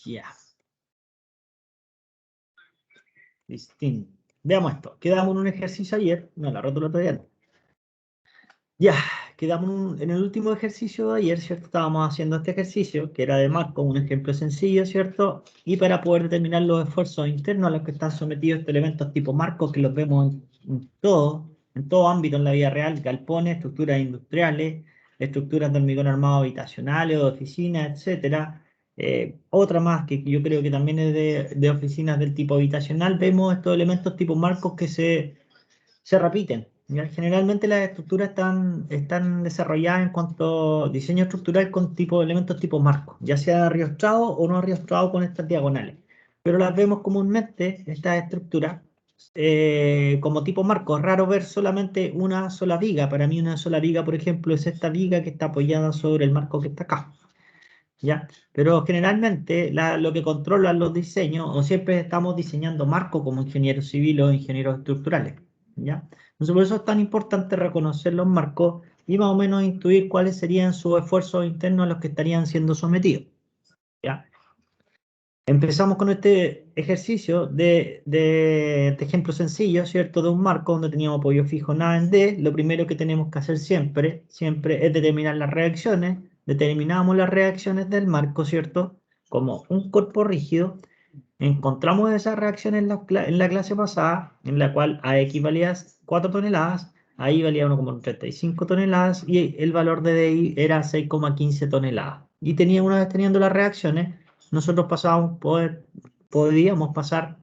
Ya. Distinto. Veamos esto. Quedamos en un ejercicio ayer. No, la rótula todavía no. Ya, quedamos en el último ejercicio de ayer, ¿cierto? Estábamos haciendo este ejercicio, que era de Marco, un ejemplo sencillo, ¿cierto? Y para poder determinar los esfuerzos internos a los que están sometidos estos elementos tipo Marco, que los vemos en todo ámbito en la vida real, galpones, estructuras industriales, estructuras de hormigón armado habitacionales o de oficinas, etcétera. Otra más que yo creo que también es de oficinas del tipo habitacional, vemos estos elementos tipo Marcos que se repiten. ¿Ya? Generalmente las estructuras están desarrolladas en cuanto a diseño estructural con tipo de elementos tipo marco, ya sea arriostrado o no arriostrado con estas diagonales. Pero las vemos comúnmente, estas estructuras, como tipo marco. Es raro ver solamente una sola viga. Para mí una sola viga, por ejemplo, es esta viga que está apoyada sobre el marco que está acá. ¿Ya? Pero generalmente lo que controlan los diseños, o siempre estamos diseñando marcos como ingenieros civiles o ingenieros estructurales. ¿Ya? Entonces por eso es tan importante reconocer los marcos y más o menos intuir cuáles serían sus esfuerzos internos a los que estarían siendo sometidos. ¿Ya? Empezamos con este ejercicio de este ejemplo sencillo, ¿cierto? De un marco donde teníamos apoyo fijo nada en D. Lo primero que tenemos que hacer siempre es determinar las reacciones. Determinamos las reacciones del marco, ¿cierto? Como un cuerpo rígido. Encontramos esas reacciones en la clase pasada, en la cual AX valía 4 toneladas, ahí valía 1,35 toneladas y el valor de DI era 6,15 toneladas. Y una vez teniendo las reacciones, nosotros podríamos pasar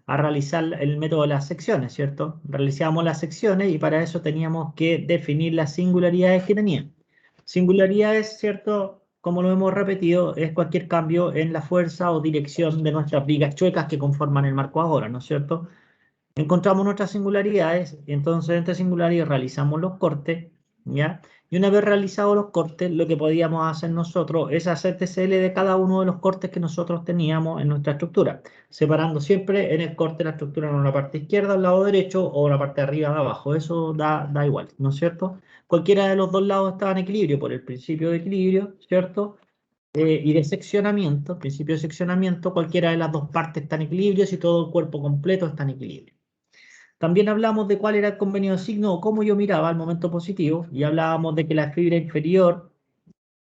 a realizar el método de las secciones, ¿cierto? Realizábamos las secciones y para eso teníamos que definir las singularidades que tenían. Singularidades, ¿cierto? Como lo hemos repetido, es cualquier cambio en la fuerza o dirección de nuestras vigas chuecas que conforman el marco ahora, ¿no es cierto? Encontramos nuestras singularidades, y entonces en estas singularidades realizamos los cortes, ¿ya? Y una vez realizados los cortes, lo que podíamos hacer nosotros es hacer TCL de cada uno de los cortes que nosotros teníamos en nuestra estructura, separando siempre en el corte la estructura en la parte izquierda, al lado derecho, o la parte de arriba, de abajo. Eso da igual, ¿no es cierto? Cualquiera de los dos lados estaba en equilibrio por el principio de equilibrio, ¿cierto? Y de seccionamiento, principio de seccionamiento, cualquiera de las dos partes está en equilibrio si todo el cuerpo completo está en equilibrio. También hablamos de cuál era el convenio de signo o cómo yo miraba el momento positivo y hablábamos de que la fibra inferior,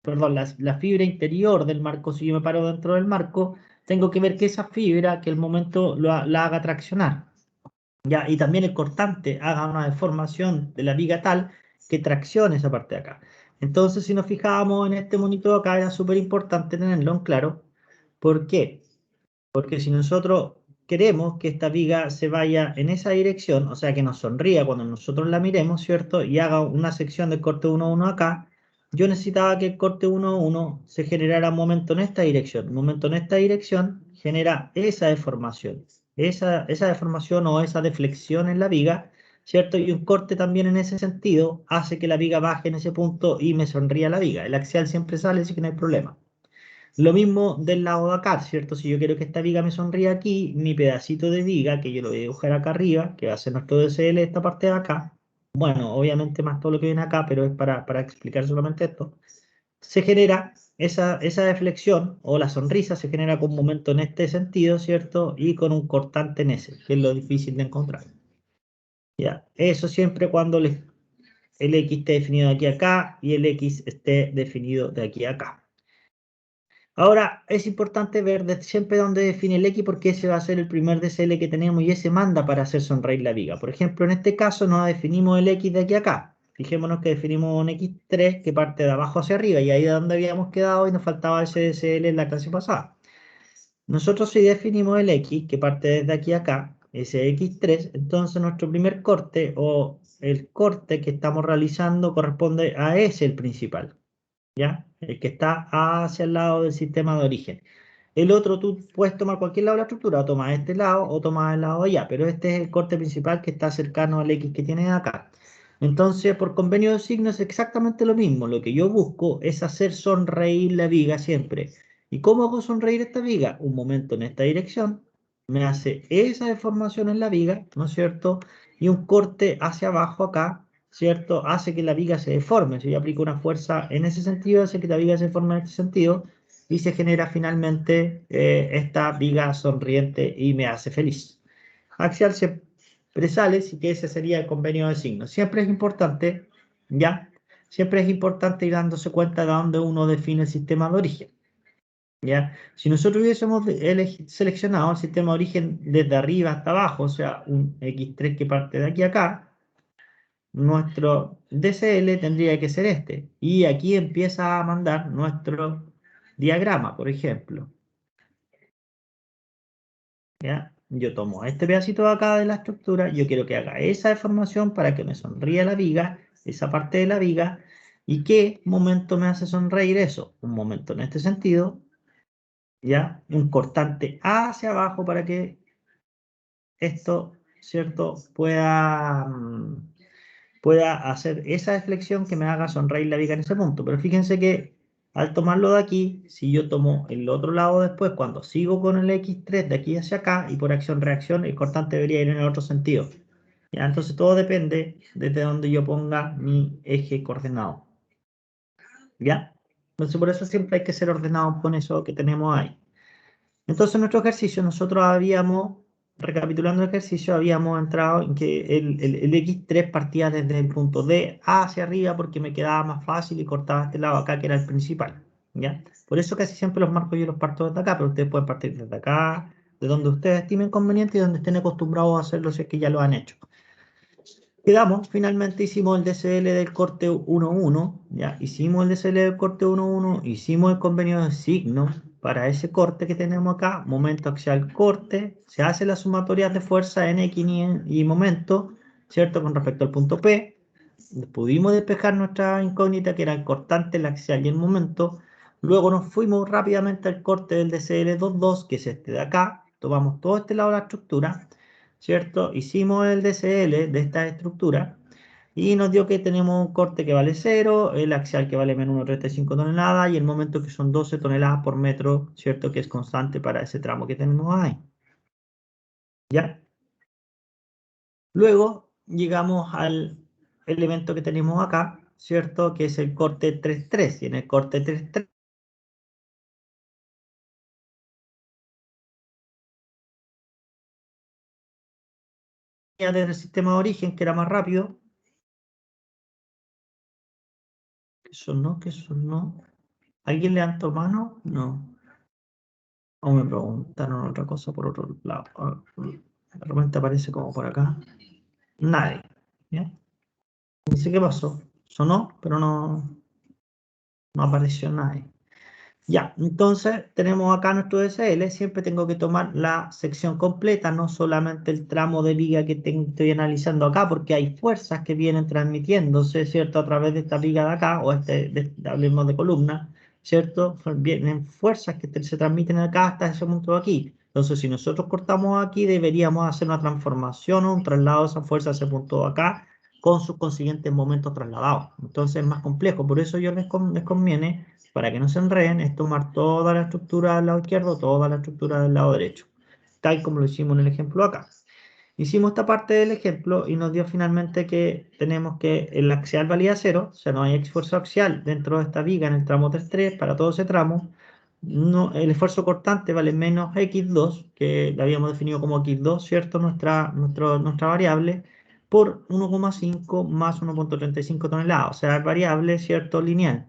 perdón, la fibra interior del marco, si yo me paro dentro del marco, tengo que ver que esa fibra, que el momento la haga traccionar. ¿Ya? Y también el cortante haga una deformación de la viga tal que traccione esa parte de acá. Entonces, si nos fijábamos en este monito acá, era súper importante tenerlo en claro. ¿Por qué? Porque si nosotros queremos que esta viga se vaya en esa dirección, o sea, que nos sonría cuando nosotros la miremos, ¿cierto? Y haga una sección del corte 1,1 acá, yo necesitaba que el corte 1,1 se generara un momento en esta dirección. Un momento en esta dirección genera esa deformación. Esa deformación o esa deflexión en la viga, ¿cierto? Y un corte también en ese sentido hace que la viga baje en ese punto y me sonría la viga. El axial siempre sale, así que no hay problema. Lo mismo del lado de acá, ¿cierto? Si yo quiero que esta viga me sonría aquí, mi pedacito de viga, que yo lo voy a dibujar acá arriba, que va a ser nuestro DCL, esta parte de acá, bueno, obviamente más todo lo que viene acá, pero es para explicar solamente esto, se genera esa deflexión, o la sonrisa se genera con un momento en este sentido, ¿cierto? Y con un cortante en ese, que es lo difícil de encontrar. ¿Ya? Eso siempre cuando el X esté definido de aquí a acá y el X esté definido de aquí a acá. Ahora, es importante ver siempre dónde define el X porque ese va a ser el primer DCL que tenemos y ese manda para hacer sonreír la viga. Por ejemplo, en este caso no definimos el X de aquí a acá. Fijémonos que definimos un X3 que parte de abajo hacia arriba y ahí es donde habíamos quedado y nos faltaba ese DCL en la clase pasada. Nosotros si definimos el X que parte desde aquí a acá, ese X3, entonces nuestro primer corte o el corte que estamos realizando corresponde a ese, el principal. ¿Ya? El que está hacia el lado del sistema de origen. El otro tú puedes tomar cualquier lado de la estructura, o tomas este lado o tomas el lado de allá, pero este es el corte principal que está cercano al X que tienes acá. Entonces, por convenio de signo es exactamente lo mismo. Lo que yo busco es hacer sonreír la viga siempre. ¿Y cómo hago sonreír esta viga? Un momento en esta dirección, me hace esa deformación en la viga, ¿no es cierto? Y un corte hacia abajo acá, ¿cierto? Hace que la viga se deforme. Si yo aplico una fuerza en ese sentido, hace que la viga se deforme en este sentido. y se genera finalmente esta viga sonriente y me hace feliz. Axial siempre sale, así que ese sería el convenio de signos. Siempre es importante, ¿ya? Siempre es importante ir dándose cuenta de dónde uno define el sistema de origen. ¿Ya? Si nosotros hubiésemos seleccionado el sistema de origen desde arriba hasta abajo, o sea, un X3 que parte de aquí a acá, nuestro DCL tendría que ser este. Y aquí empieza a mandar nuestro diagrama, por ejemplo. ¿Ya? Yo tomo este pedacito de acá de la estructura, yo quiero que haga esa deformación para que me sonría la viga, esa parte de la viga. ¿Y qué momento me hace sonreír eso? Un momento en este sentido, ¿ya? Un cortante hacia abajo para que esto, ¿cierto? Pueda hacer esa deflexión que me haga sonreír la viga en ese punto. Pero fíjense que al tomarlo de aquí, si yo tomo el otro lado después, cuando sigo con el X3 de aquí hacia acá, y por acción-reacción, el cortante debería ir en el otro sentido. ¿Ya? Entonces todo depende desde donde yo ponga mi eje coordenado. ¿Ya? Entonces por eso siempre hay que ser ordenado con eso que tenemos ahí. Entonces en nuestro ejercicio nosotros habíamos, recapitulando el ejercicio, habíamos entrado en que el X3 partía desde el punto D hacia arriba porque me quedaba más fácil y cortaba este lado acá que era el principal, ¿ya? Por eso casi siempre los marcos yo los parto desde acá, pero ustedes pueden partir desde acá, de donde ustedes estimen conveniente y donde estén acostumbrados a hacerlo si es que ya lo han hecho. Quedamos, finalmente hicimos el DCL del corte 1.1, ya, hicimos el DCL del corte 1.1, hicimos el convenio de signo para ese corte que tenemos acá, momento axial corte, se hace la sumatoria de fuerza en X y momento, ¿cierto? Con respecto al punto P, pudimos despejar nuestra incógnita que era el cortante, el axial y el momento, luego nos fuimos rápidamente al corte del DCL 2.2, que es este de acá, tomamos todo este lado de la estructura, ¿cierto? Hicimos el DCL de esta estructura y nos dio que tenemos un corte que vale 0, el axial que vale menos 1,35 toneladas y el momento que son 12 toneladas por metro, ¿cierto? Que es constante para ese tramo que tenemos ahí. ¿Ya? Luego llegamos al elemento que tenemos acá, ¿cierto? Que es el corte 3.3 y en el corte 3.3 desde el sistema de origen que era más rápido. Eso no, que eso no. ¿Alguien levantó mano? No. O me preguntaron otra cosa por otro lado. De repente aparece como por acá. Nadie. ¿Ya? No sé qué pasó. Sonó, pero no apareció nadie. Ya, entonces tenemos acá nuestro DSL. Siempre tengo que tomar la sección completa, no solamente el tramo de viga que estoy analizando acá, porque hay fuerzas que vienen transmitiéndose, ¿cierto? A través de esta viga de acá, o hablemos de columna, ¿cierto? Vienen fuerzas que se transmiten acá hasta ese punto de aquí. Entonces, si nosotros cortamos aquí, deberíamos hacer una transformación o un traslado de esa fuerza a ese punto de acá, con sus consiguientes momentos trasladados. Entonces es más complejo. Por eso yo les conviene, para que no se enreden, es tomar toda la estructura del lado izquierdo, toda la estructura del lado derecho, tal como lo hicimos en el ejemplo acá. Hicimos esta parte del ejemplo y nos dio finalmente que tenemos que el axial valía 0, o sea, no hay esfuerzo axial dentro de esta viga en el tramo 3.3 para todo ese tramo. No, el esfuerzo cortante vale menos X2, que la habíamos definido como X2, ¿cierto? Nuestra variable, por 1,5 más 1,35 toneladas, o sea, variable, ¿cierto? Lineal.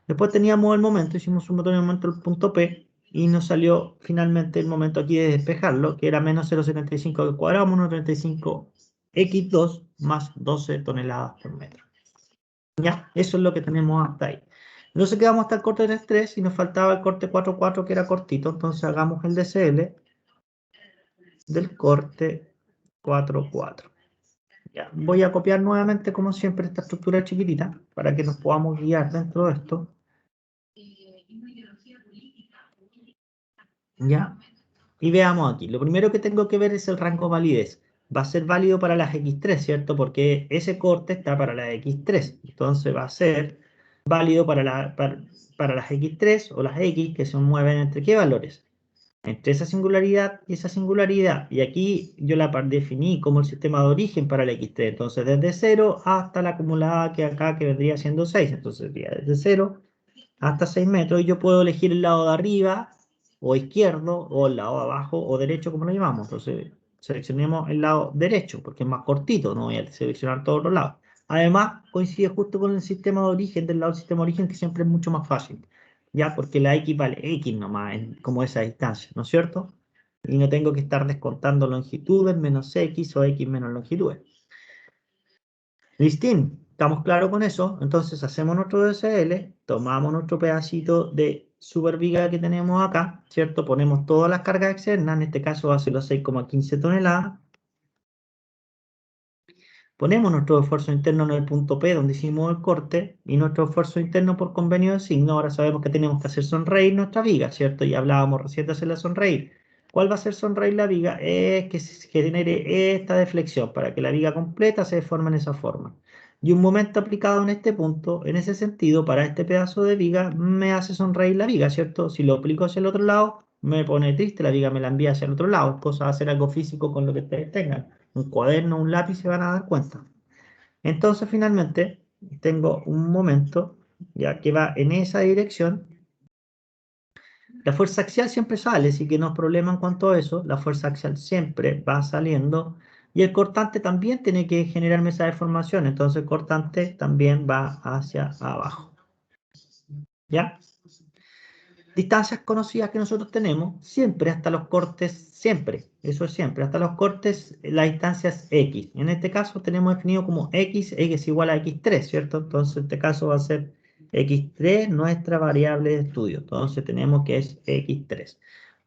Después teníamos el momento, hicimos un botón de momento el punto P y nos salió finalmente el momento aquí de despejarlo, que era menos 0,75 al cuadrado, menos 35 X2 más 12 toneladas por metro. ¿Ya? Eso es lo que tenemos hasta ahí. Entonces quedamos hasta el corte 3.3 y nos faltaba el corte 4.4 que era cortito, entonces hagamos el DCL del corte 4.4. Ya, voy a copiar nuevamente, como siempre, esta estructura chiquitita para que nos podamos guiar dentro de esto. ¿Ya? Y veamos aquí. Lo primero que tengo que ver es el rango de validez. Va a ser válido para las X3, ¿cierto? Porque ese corte está para las X3. Entonces va a ser válido para las X3 o las X que se mueven entre qué valores. Entre esa singularidad y esa singularidad. Y aquí yo la definí como el sistema de origen para la X3. Entonces desde 0 hasta la acumulada que acá que vendría siendo 6. Entonces sería desde 0 hasta 6 metros, y yo puedo elegir el lado de arriba, o izquierdo, o el lado de abajo, o derecho, como lo llamamos. Entonces, seleccionemos el lado derecho, porque es más cortito, no voy a seleccionar todos los lados. Además, coincide justo con el sistema de origen, del lado del sistema de origen, que siempre es mucho más fácil, ¿ya? Porque la X vale X nomás, como esa distancia, ¿no es cierto? Y no tengo que estar descontando longitudes menos X o X menos longitudes. Listín, ¿estamos claros con eso? Entonces hacemos nuestro DSL, tomamos nuestro pedacito de superviga que tenemos acá, ¿cierto? Ponemos todas las cargas externas, en este caso va a ser los 6,15 toneladas. Ponemos nuestro esfuerzo interno en el punto P, donde hicimos el corte, y nuestro esfuerzo interno por convenio de signo. Ahora sabemos que tenemos que hacer sonreír nuestra viga, ¿cierto? Y hablábamos recién de hacerla sonreír. ¿Cuál va a hacer sonreír la viga? Es que se genere esta deflexión, para que la viga completa se deforme en esa forma. Y un momento aplicado en este punto, en ese sentido, para este pedazo de viga, me hace sonreír la viga, ¿cierto? Si lo aplico hacia el otro lado, me pone triste, la viga me la envía hacia el otro lado. Cosa de hacer algo físico con lo que ustedes tengan. Un cuaderno, un lápiz, se van a dar cuenta. Entonces, finalmente, tengo un momento ya que va en esa dirección. La fuerza axial siempre sale, así que no hay problema en cuanto a eso. La fuerza axial siempre va saliendo. Y el cortante también tiene que generarme esa deformación. Entonces, el cortante también va hacia abajo. ¿Ya? Distancias conocidas que nosotros tenemos, siempre hasta los cortes, siempre, eso es siempre, hasta los cortes, la distancia es X. En este caso tenemos definido como X es igual a X3, ¿cierto? Entonces, en este caso va a ser X3 nuestra variable de estudio. Entonces, tenemos que es X3.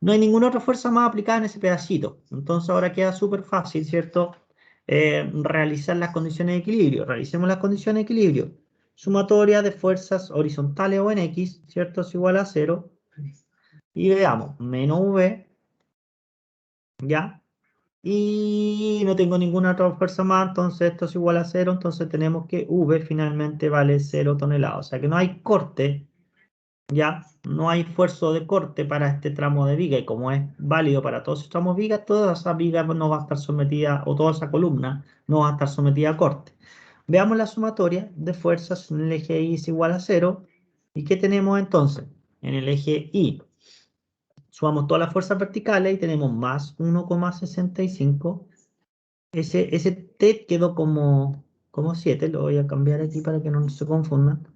No hay ninguna otra fuerza más aplicada en ese pedacito. Entonces, ahora queda súper fácil, ¿cierto? Realizar las condiciones de equilibrio. Realicemos las condiciones de equilibrio. Sumatoria de fuerzas horizontales o en X, ¿cierto? Es igual a 0. Y veamos, menos V, ¿ya? Y no tengo ninguna otra fuerza más, entonces esto es igual a 0, entonces tenemos que V finalmente vale 0 toneladas. O sea que no hay corte, ¿ya? No hay esfuerzo de corte para este tramo de viga, y como es válido para todos los tramos de viga, toda esa viga no va a estar sometida, o toda esa columna no va a estar sometida a corte. Veamos la sumatoria de fuerzas en el eje Y es igual a 0. ¿Y qué tenemos entonces? En el eje Y sumamos todas las fuerzas verticales y tenemos más 1,65. Ese T quedó como 7, lo voy a cambiar aquí para que no se confundan,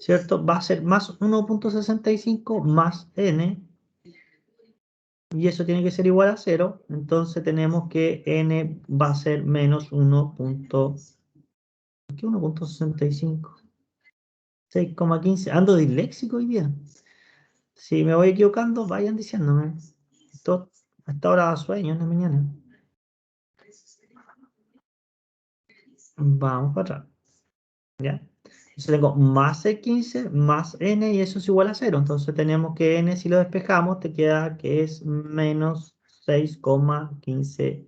¿cierto? Va a ser más 1,65 más N, y eso tiene que ser igual a 0, entonces tenemos que N va a ser menos 1. ¿Qué 1,65? 6,15. Ando disléxico hoy día. Si me voy equivocando, vayan diciéndome. Esto, hasta ahora da sueño en la mañana. Vamos para atrás, ¿ya? Entonces tengo más C15 más N, y eso es igual a 0. Entonces tenemos que N, si lo despejamos, te queda que es menos 6,15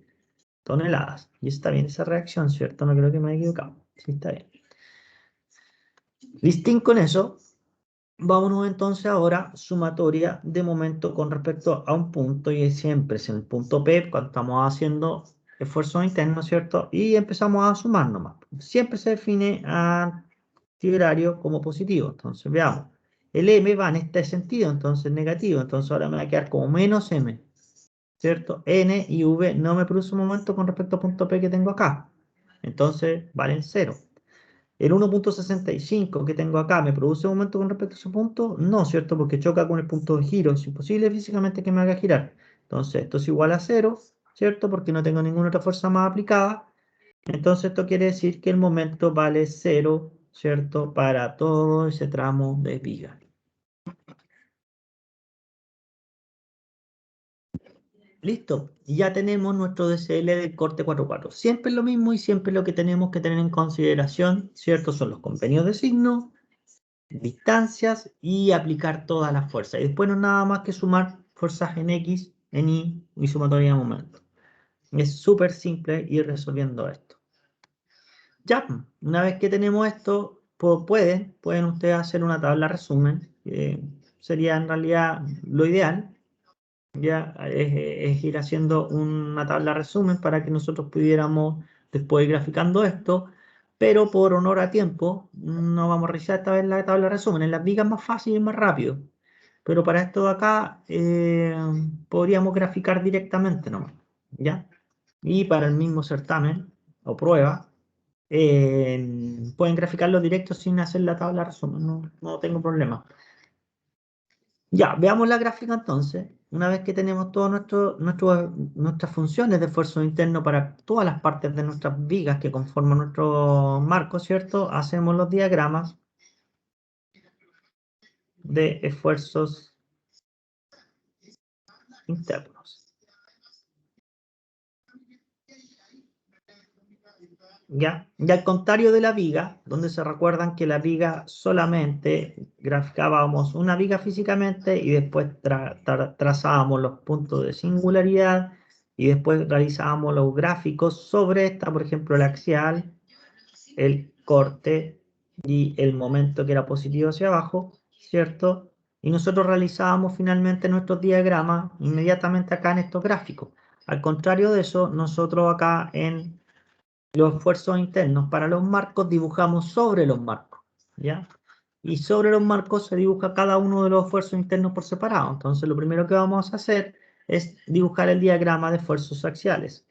toneladas. Y está bien esa reacción, ¿cierto? No creo que me haya equivocado. Sí, está bien. Listín con eso. Vámonos entonces ahora, sumatoria de momento con respecto a un punto, y siempre es en el punto P cuando estamos haciendo esfuerzos internos, ¿cierto? Y empezamos a sumar nomás. Siempre se define antihorario como positivo. Entonces veamos, el M va en este sentido, entonces negativo. Entonces ahora me va a quedar como menos M, ¿cierto? N y V no me produce un momento con respecto al punto P que tengo acá. Entonces valen 0. El 1,65 que tengo acá, ¿me produce un momento con respecto a ese punto? No, ¿cierto? Porque choca con el punto de giro. Es imposible físicamente que me haga girar. Entonces, esto es igual a 0, ¿cierto? Porque no tengo ninguna otra fuerza más aplicada. Entonces, esto quiere decir que el momento vale 0, ¿cierto? Para todo ese tramo de viga. Listo. Y ya tenemos nuestro DCL del corte 4/4. Siempre es lo mismo, y siempre lo que tenemos que tener en consideración, ¿cierto? Son los convenios de signo, distancias, y aplicar todas las fuerzas. Y después no es nada más que sumar fuerzas en X, en Y y sumatoria de momento. Es súper simple ir resolviendo esto. Ya, una vez que tenemos esto, pueden ustedes hacer una tabla resumen. Sería en realidad lo ideal. Ya es ir haciendo una tabla resumen para que nosotros pudiéramos después ir graficando esto. pero por honor a tiempo, no vamos a realizar esta vez la tabla de resumen. En las vigas es más fácil y más rápido. Pero para esto de acá, podríamos graficar directamente nomás, ¿ya? Y para el mismo certamen o prueba, pueden graficarlo directo sin hacer la tabla de resumen, no tengo problema. Ya, veamos la gráfica entonces. Una vez que tenemos todas nuestras funciones de esfuerzo interno para todas las partes de nuestras vigas que conforman nuestro marco, ¿cierto? Hacemos los diagramas de esfuerzos internos. ¿Ya? Y al contrario de la viga, donde se recuerdan que la viga solamente graficábamos una viga físicamente y después trazábamos los puntos de singularidad y después realizábamos los gráficos sobre esta, por ejemplo, el axial, el corte y el momento que era positivo hacia abajo, ¿cierto? Y nosotros realizábamos finalmente nuestros diagramas inmediatamente acá en estos gráficos. Al contrario de eso, nosotros acá en los esfuerzos internos para los marcos dibujamos sobre los marcos, ¿ya? Y sobre los marcos se dibuja cada uno de los esfuerzos internos por separado. Entonces lo primero que vamos a hacer es dibujar el diagrama de esfuerzos axiales.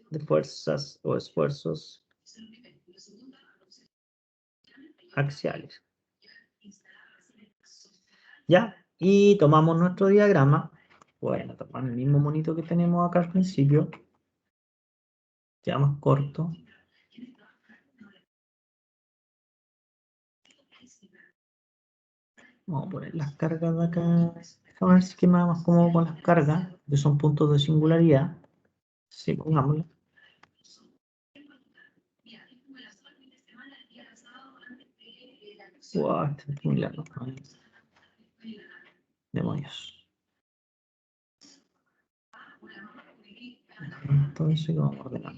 De fuerzas o esfuerzos axiales. ¿Ya? Y tomamos nuestro diagrama. Bueno, tomamos el mismo monito que tenemos acá al principio. Ya más corto. Vamos a poner las cargas de acá. Déjame ver si que me va más cómodo con las cargas, que son puntos de singularidad. Sí, pongámoslo. Wow, este es muy largo. Demonios. Entonces, vamos a ordenar.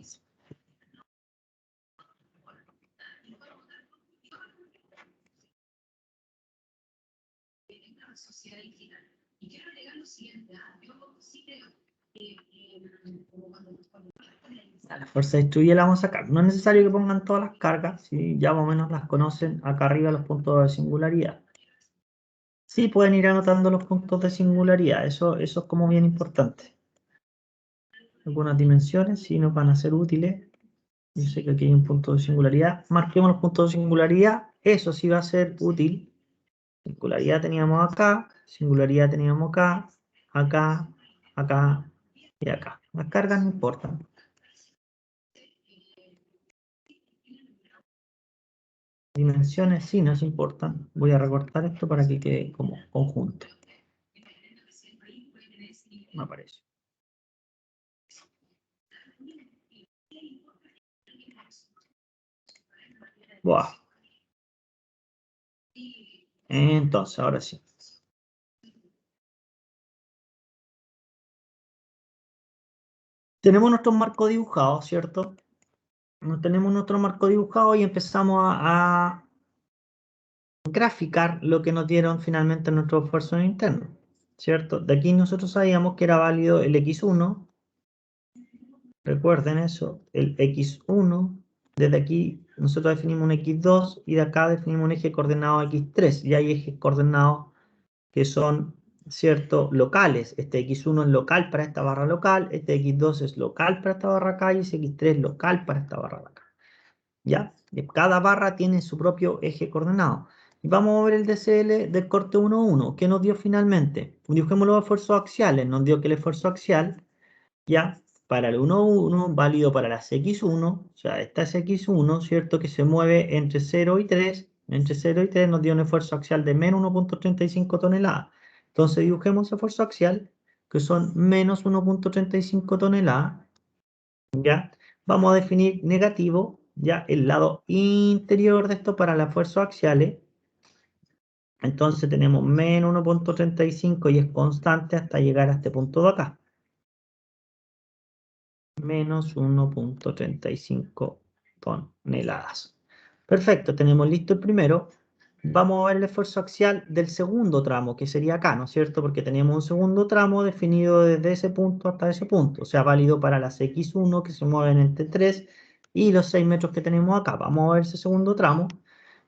La fuerza distribuida la vamos a sacar. No es necesario que pongan todas las cargas, si ya más o menos las conocen acá arriba los puntos de singularidad. Sí, pueden ir anotando los puntos de singularidad, eso es como bien importante. Algunas dimensiones sí nos van a ser útiles. Yo sé que aquí hay un punto de singularidad. Marquemos los puntos de singularidad, eso sí va a ser útil. Singularidad teníamos acá, singularidad teníamos acá, acá, acá y acá. Las cargas no importan. Dimensiones sí nos importan. Voy a recortar esto para que quede como conjunto. Me aparece. Buah. Entonces, ahora sí. Tenemos nuestro marco dibujado, ¿cierto? Tenemos nuestro marco dibujado y empezamos a graficar lo que nos dieron finalmente nuestros esfuerzos internos, ¿cierto? De aquí nosotros sabíamos que era válido el X1, recuerden eso, el X1, desde aquí nosotros definimos un X2 y de acá definimos un eje coordenado X3, y hay ejes coordenados que son, ¿cierto?, locales. Este X1 es local para esta barra local, este X2 es local para esta barra acá y ese X3 es local para esta barra de acá. ¿Ya? Cada barra tiene su propio eje coordenado. Y vamos a ver el DCL del corte 1,1. ¿Qué nos dio finalmente? Dibujemos los esfuerzos axiales. Nos dio que el esfuerzo axial, ya, para el 1,1, válido para las X1, o sea, esta es X1, ¿cierto? Que se mueve entre 0 y 3. Entre 0 y 3 nos dio un esfuerzo axial de menos 1,35 toneladas. Entonces dibujemos ese esfuerzo axial, que son menos 1,35 toneladas. ¿Ya? Vamos a definir negativo, ya, el lado interior de esto para las fuerzas axiales. Entonces tenemos menos 1,35 y es constante hasta llegar a este punto de acá. Menos 1,35 toneladas. Perfecto, tenemos listo el primero. vamos a ver el esfuerzo axial del segundo tramo, que sería acá, ¿no es cierto? Porque tenemos un segundo tramo definido desde ese punto hasta ese punto, o sea, válido para las X1 que se mueven entre 3 y los 6 metros que tenemos acá. Vamos a ver ese segundo tramo.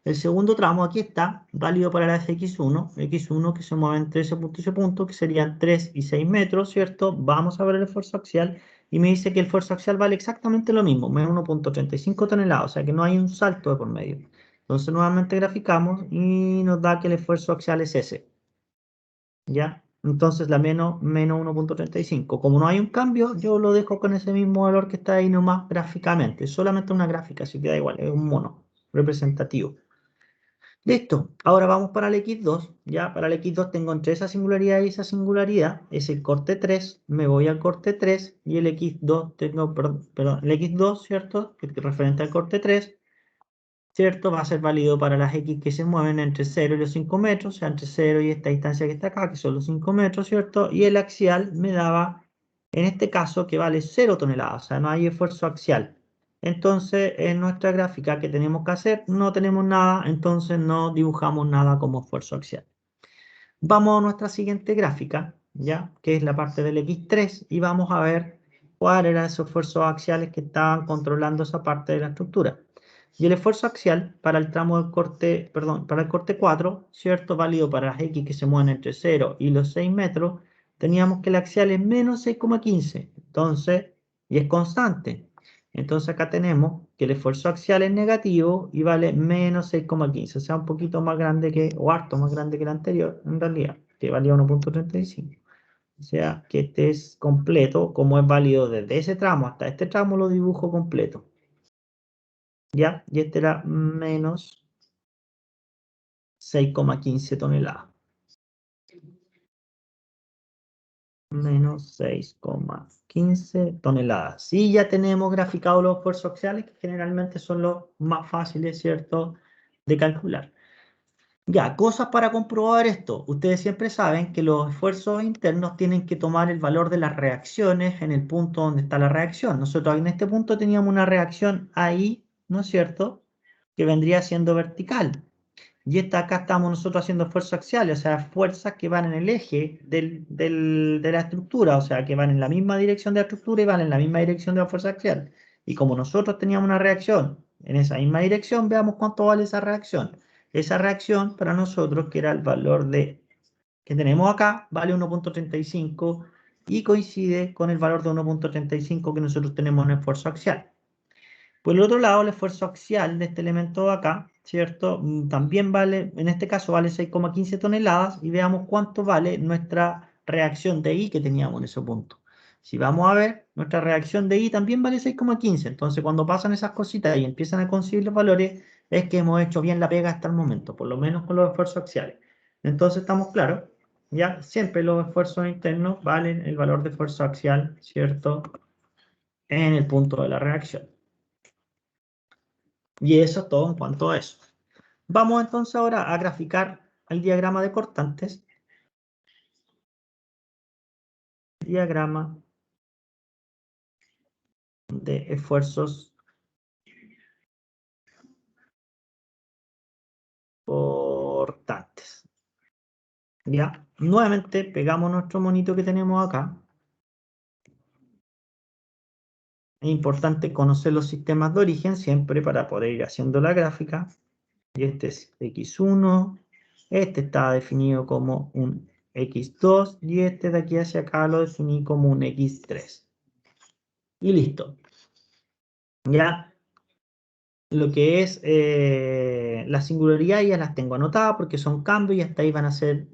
El segundo tramo aquí está, válido para las X1 que se mueve entre ese punto, que serían 3 y 6 metros, ¿cierto? Vamos a ver el esfuerzo axial y me dice que el esfuerzo axial vale exactamente lo mismo, menos 1,35 toneladas, o sea que no hay un salto de por medio. Entonces nuevamente graficamos y nos da que el esfuerzo axial es ese, ¿ya? Entonces la menos 1,35. Como no hay un cambio, yo lo dejo con ese mismo valor que está ahí nomás gráficamente. Solamente una gráfica, así que da igual, es un mono representativo. Listo, ahora vamos para el X2, ya para el X2 tengo entre esa singularidad y esa singularidad, es el corte 3, me voy al corte 3 y el X2 tengo, perdón, el X2, ¿cierto? Que es referente al corte 3, ¿cierto? Va a ser válido para las X que se mueven entre 0 y los 5 metros, o sea, entre 0 y esta distancia que está acá, que son los 5 metros, ¿cierto? Y el axial me daba, en este caso, que vale 0 toneladas, o sea, no hay esfuerzo axial. Entonces, en nuestra gráfica que tenemos que hacer, no tenemos nada, entonces no dibujamos nada como esfuerzo axial. Vamos a nuestra siguiente gráfica, ¿ya? Que es la parte del X3, y vamos a ver cuáles eran esos esfuerzos axiales que estaban controlando esa parte de la estructura. Y el esfuerzo axial para el tramo del corte, perdón, para el corte 4, ¿cierto? Válido para las X que se mueven entre 0 y los 6 metros, teníamos que el axial es menos 6,15. Entonces, y es constante. Entonces acá tenemos que el esfuerzo axial es negativo y vale menos 6,15, o sea, un poquito más grande que, o harto más grande que el anterior, en realidad, que valía 1,35. O sea, que este es completo, como es válido desde ese tramo hasta este tramo, lo dibujo completo. ¿Ya? Y este era menos 6,15 toneladas. Menos 6,15 toneladas. Sí, ya tenemos graficados los esfuerzos axiales, que generalmente son los más fáciles, ¿cierto?, de calcular. Ya, cosas para comprobar esto. Ustedes siempre saben que los esfuerzos internos tienen que tomar el valor de las reacciones en el punto donde está la reacción. Nosotros en este punto teníamos una reacción ahí, ¿no es cierto?, que vendría siendo vertical. Y acá estamos nosotros haciendo fuerzas axiales, o sea, fuerzas que van en el eje de la estructura, o sea, que van en la misma dirección de la estructura y van en la misma dirección de la fuerza axial. Y como nosotros teníamos una reacción en esa misma dirección, veamos cuánto vale esa reacción. Esa reacción para nosotros, que era el valor que tenemos acá, vale 1,35 y coincide con el valor de 1,35 que nosotros tenemos en el esfuerzo axial. Por el otro lado, el esfuerzo axial de este elemento de acá, ¿cierto? También vale, en este caso vale 6,15 toneladas y veamos cuánto vale nuestra reacción de I que teníamos en ese punto. Si vamos a ver, nuestra reacción de I también vale 6,15. Entonces, cuando pasan esas cositas y empiezan a conseguir los valores, es que hemos hecho bien la pega hasta el momento, por lo menos con los esfuerzos axiales. Entonces, estamos claros, ¿ya? Siempre los esfuerzos internos valen el valor de esfuerzo axial, ¿cierto?, en el punto de la reacción. Y eso es todo en cuanto a eso. Vamos entonces ahora a graficar el diagrama de cortantes. Diagrama de esfuerzos cortantes. ¿Ya? Nuevamente pegamos nuestro monito que tenemos acá. Es importante conocer los sistemas de origen siempre para poder ir haciendo la gráfica. Y este es X1. Este está definido como un X2. Y este de aquí hacia acá lo definí como un X3. Y listo. ¿Ya? Lo que es la singularidad ya las tengo anotadas porque son cambios y hasta ahí van a ser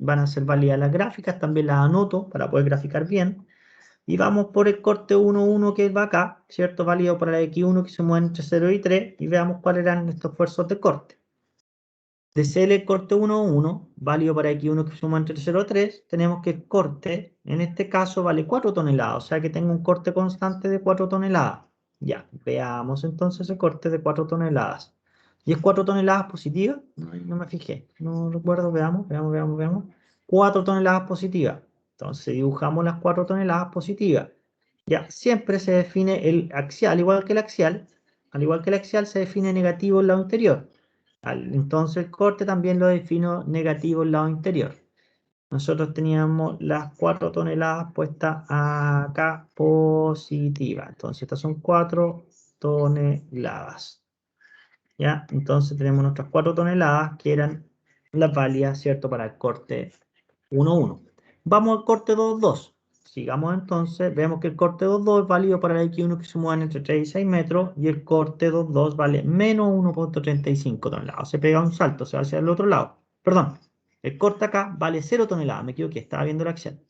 válidas las gráficas, también las anoto para poder graficar bien. Y vamos por el corte 1,1 que va acá, ¿cierto? Válido para la X1 que se mueve entre 0 y 3 y veamos cuáles eran estos esfuerzos de corte. De ser el corte 1,1, válido para X1 que se mueve entre 0 y 3, tenemos que el corte, en este caso, vale 4 toneladas, o sea que tengo un corte constante de 4 toneladas. Ya, veamos entonces el corte de 4 toneladas. ¿Y es 4 toneladas positivas? No me fijé, no recuerdo, veamos. 4 toneladas positivas. Entonces dibujamos las 4 toneladas positivas. Ya, siempre se define el axial, al igual que el axial se define negativo en el lado interior. Entonces el corte también lo defino negativo el lado interior. Nosotros teníamos las 4 toneladas puestas acá positiva. Entonces estas son 4 toneladas. ¿Ya? Entonces tenemos nuestras 4 toneladas que eran las válidas, ¿cierto? Para el corte 1,1. Vamos al corte 2,2. Sigamos entonces, vemos que el corte 2,2 es válido para el X1 que se muevan entre 3 y 6 metros y el corte 2,2 vale menos 1,35 toneladas. Se pega un salto, se va hacia el otro lado. Perdón, el corte acá vale 0 toneladas, me equivoqué, estaba viendo la acción.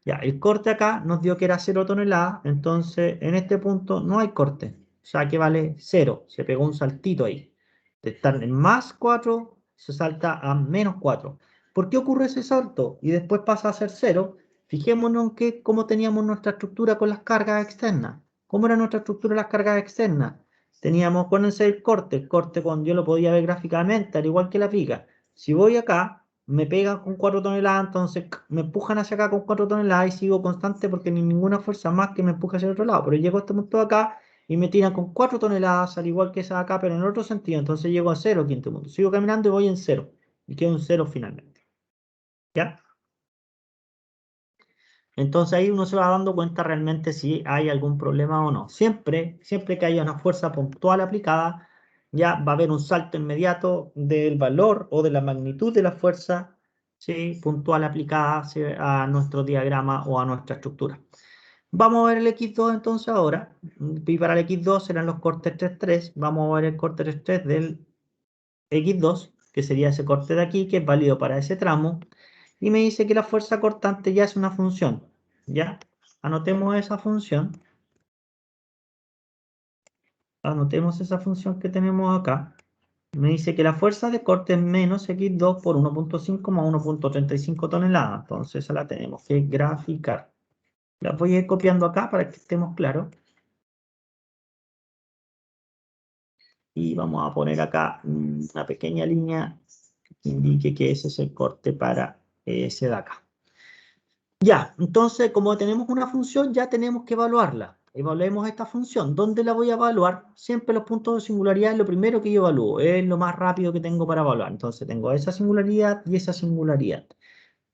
Ya, el corte acá nos dio que era 0 toneladas, entonces en este punto no hay corte, o sea que vale 0, se pegó un saltito ahí. De estar en más 4, se salta a menos 4. ¿Por qué ocurre ese salto? Y después pasa a ser 0. Fijémonos en que, cómo teníamos nuestra estructura con las cargas externas. ¿Cómo era nuestra estructura las cargas externas? Teníamos, acuérdense el corte cuando yo lo podía ver gráficamente, al igual que la viga. Si voy acá, me pegan con 4 toneladas, entonces me empujan hacia acá con 4 toneladas y sigo constante porque ni ninguna fuerza más que me empuje hacia el otro lado. Pero llego a este punto de acá y me tiran con 4 toneladas, al igual que esa de acá, pero en el otro sentido. Entonces llego a 0, quinto punto. Sigo caminando y voy en 0. Y quedo en 0 finalmente. ¿Ya? Entonces ahí uno se va dando cuenta realmente si hay algún problema o no. Siempre que haya una fuerza puntual aplicada, ya va a haber un salto inmediato del valor o de la magnitud de la fuerza, ¿sí? Puntual aplicada, ¿sí? A nuestro diagrama o a nuestra estructura. Vamos a ver el X2 entonces ahora. Y para el X2 serán los cortes 3,3. Vamos a ver el corte 3,3 del X2, que sería ese corte de aquí, que es válido para ese tramo. Y me dice que la fuerza cortante ya es una función. ¿Ya? Anotemos esa función. Anotemos esa función que tenemos acá. Me dice que la fuerza de corte es menos X2 por 1,5 más 1,35 toneladas. Entonces esa la tenemos que graficar. La voy a ir copiando acá para que estemos claros. Y vamos a poner acá una pequeña línea que indique que ese es el corte para ese de acá. Ya, entonces como tenemos una función, ya tenemos que evaluarla. Evaluemos esta función. ¿Dónde la voy a evaluar? Siempre los puntos de singularidad es lo primero que yo evalúo. Es lo más rápido que tengo para evaluar. Entonces tengo esa singularidad y esa singularidad.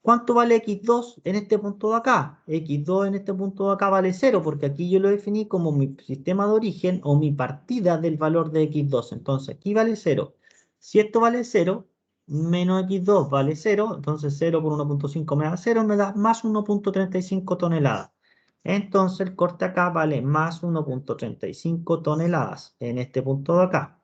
¿Cuánto vale X2 en este punto de acá? X2 en este punto de acá vale 0, porque aquí yo lo definí como mi sistema de origen o mi partida del valor de X2. Entonces aquí vale 0. Si esto vale 0, menos X2 vale 0, entonces 0 por 1,5 me da 0, me da más 1,35 toneladas. Entonces el corte acá vale más 1,35 toneladas en este punto de acá.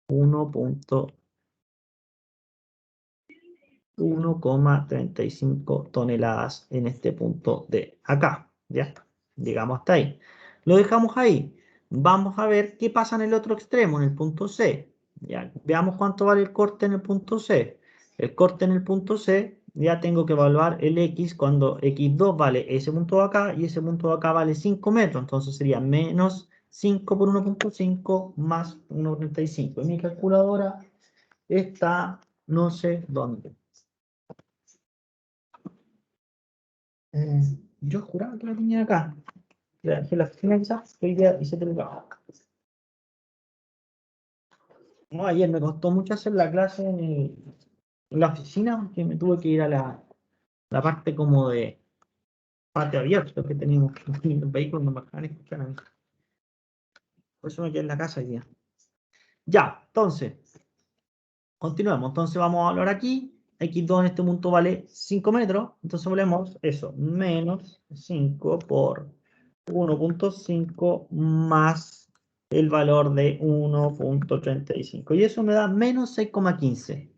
1,35 toneladas en este punto de acá. Ya, llegamos hasta ahí. Lo dejamos ahí. Vamos a ver qué pasa en el otro extremo, en el punto C. Ya, veamos cuánto vale el corte en el punto C. El corte en el punto C, ya tengo que evaluar el X cuando X2 vale ese punto de acá y ese punto de acá vale 5 metros. Entonces sería menos 5 por 1,5 más 1,35. Y mi calculadora está no sé dónde. Eh, yo juraba que la tenía acá. La dejé en la oficina quizás, hoy día hice teletrabajo. No, ayer me costó mucho hacer la clase en la oficina porque me tuve que ir a la parte como de patio abierto que teníamos. Los vehículos no me dejaban escuchar a mí. Por eso me quedé en la casa hoy día. Ya, entonces, continuamos. Entonces vamos a hablar aquí. X2 en este punto vale 5 metros. Entonces volvemos eso, menos 5 por 1,5 más el valor de 1,35. Y eso me da menos 6,15.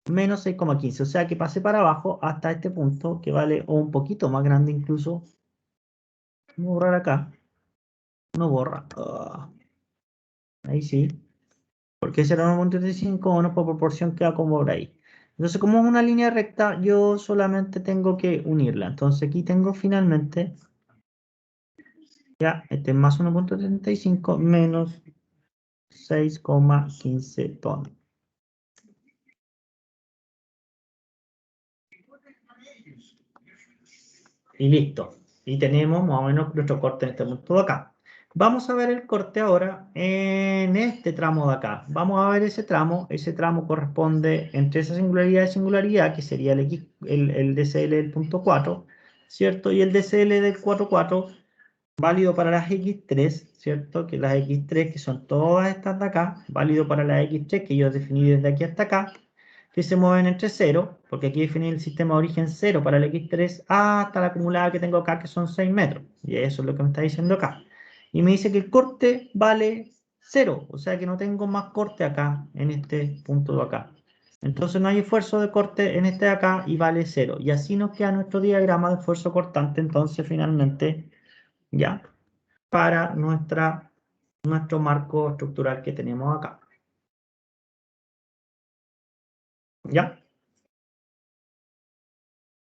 Menos 6,15. O sea que pasé para abajo hasta este punto que vale un poquito más grande incluso. Voy a borrar acá. No borra. Ahí sí. Porque ese era 1,35, bueno, por proporción queda como por ahí. Entonces, como es una línea recta, yo solamente tengo que unirla. Entonces, aquí tengo finalmente, ya, este es más 1,35 menos 6,15 tonos. Y listo. Y tenemos más o menos nuestro corte en este punto de acá. Vamos a ver el corte ahora en este tramo de acá. Vamos a ver ese tramo. Ese tramo corresponde entre esa singularidad y singularidad, que sería el DCL del punto 4, ¿cierto? Y el DCL del 4,4, válido para las X3, ¿cierto? Que las X3, que son todas estas de acá, válido para las X3, que yo definí desde aquí hasta acá, que se mueven entre 0, porque aquí definí el sistema de origen 0 para el X3 hasta la acumulada que tengo acá, que son 6 metros. Y eso es lo que me está diciendo acá. Y me dice que el corte vale 0, o sea que no tengo más corte acá, en este punto de acá. Entonces no hay esfuerzo de corte en este de acá y vale 0. Y así nos queda nuestro diagrama de esfuerzo cortante, entonces finalmente, ya, para nuestro marco estructural que tenemos acá. ¿Ya?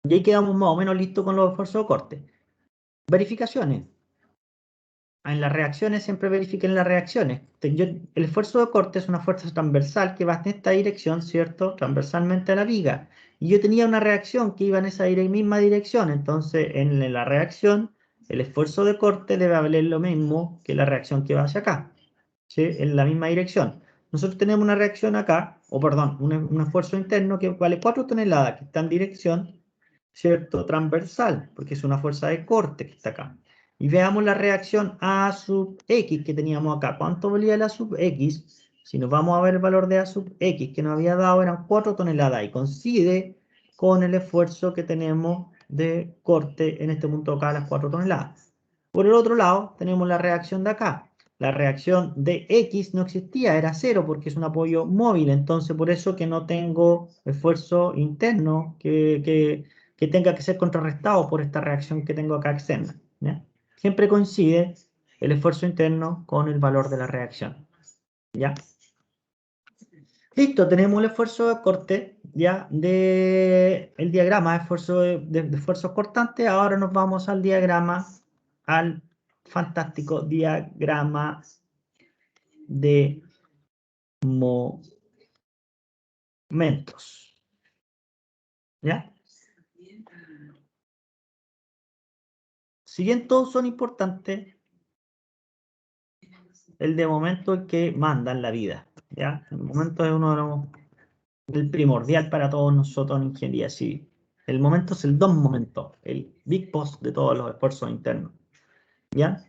Y ahí quedamos más o menos listos con los esfuerzos de corte. Verificaciones. En las reacciones siempre verifiquen las reacciones. El esfuerzo de corte es una fuerza transversal que va en esta dirección, ¿cierto? Transversalmente a la viga. Y yo tenía una reacción que iba en esa misma dirección. Entonces, en la reacción, el esfuerzo de corte debe valer lo mismo que la reacción que va hacia acá, ¿sí? En la misma dirección. Nosotros tenemos una reacción acá, o perdón, un esfuerzo interno que vale 4 toneladas, que está en dirección, ¿cierto? Transversal, porque es una fuerza de corte que está acá. Y veamos la reacción A sub X que teníamos acá. ¿Cuánto valía la sub X? Si nos vamos a ver el valor de A sub X que nos había dado, eran 4 toneladas, y coincide con el esfuerzo que tenemos de corte en este punto acá, las 4 toneladas. Por el otro lado, tenemos la reacción de acá. La reacción de X no existía, era 0 porque es un apoyo móvil, entonces por eso que no tengo esfuerzo interno que tenga que ser contrarrestado por esta reacción que tengo acá externa, ¿ya? Siempre coincide el esfuerzo interno con el valor de la reacción, ¿ya? Listo, tenemos el esfuerzo de corte, ¿ya? El diagrama de esfuerzos cortantes. Ahora nos vamos al diagrama, al fantástico diagrama de momentos, ¿ya? Si bien todos son importantes, el de momento es que manda en la vida, ¿ya? El momento es uno de los, el primordial para todos nosotros en ingeniería civil. El momento es el dos momentos, el big boss de todos los esfuerzos internos, ¿ya?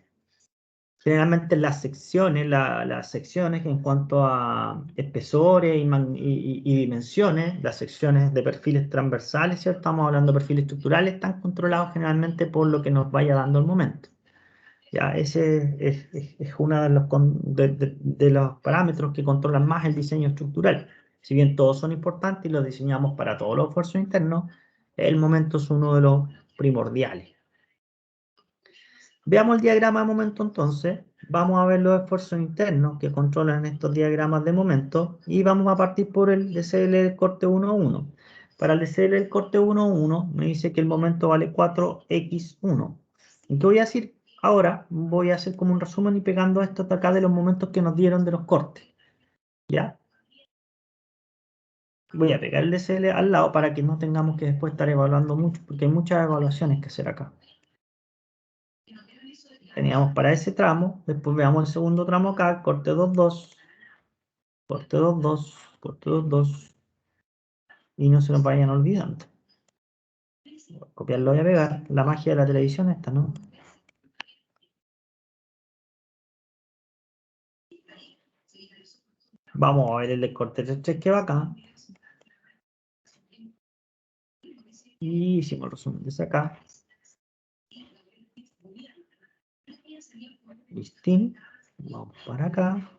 Generalmente las secciones en cuanto a espesores y dimensiones, las secciones de perfiles transversales, ¿cierto? Estamos hablando de perfiles estructurales, están controlados generalmente por lo que nos vaya dando el momento. Ya, ese es uno de los parámetros que controlan más el diseño estructural. Si bien todos son importantes y los diseñamos para todos los esfuerzos internos, el momento es uno de los primordiales. Veamos el diagrama de momento entonces. Vamos a ver los esfuerzos internos que controlan estos diagramas de momento y vamos a partir por el DCL del corte 1,1. Para el DCL del corte 1,1 me dice que el momento vale 4x1. ¿Y qué voy a decir ahora? Voy a hacer como un resumen y pegando esto de acá de los momentos que nos dieron de los cortes. ¿Ya? Voy a pegar el DCL al lado para que no tengamos que después estar evaluando mucho, porque hay muchas evaluaciones que hacer acá. Teníamos para ese tramo, después veamos el segundo tramo acá, corte 2,2, corte 2,2, corte 2,2, y no se nos vayan olvidando. Copiarlo y a pegar, la magia de la televisión esta, ¿no? Vamos a ver el de corte 3,3 que va acá. Y hicimos el resumen desde acá. Listín. Vamos para acá.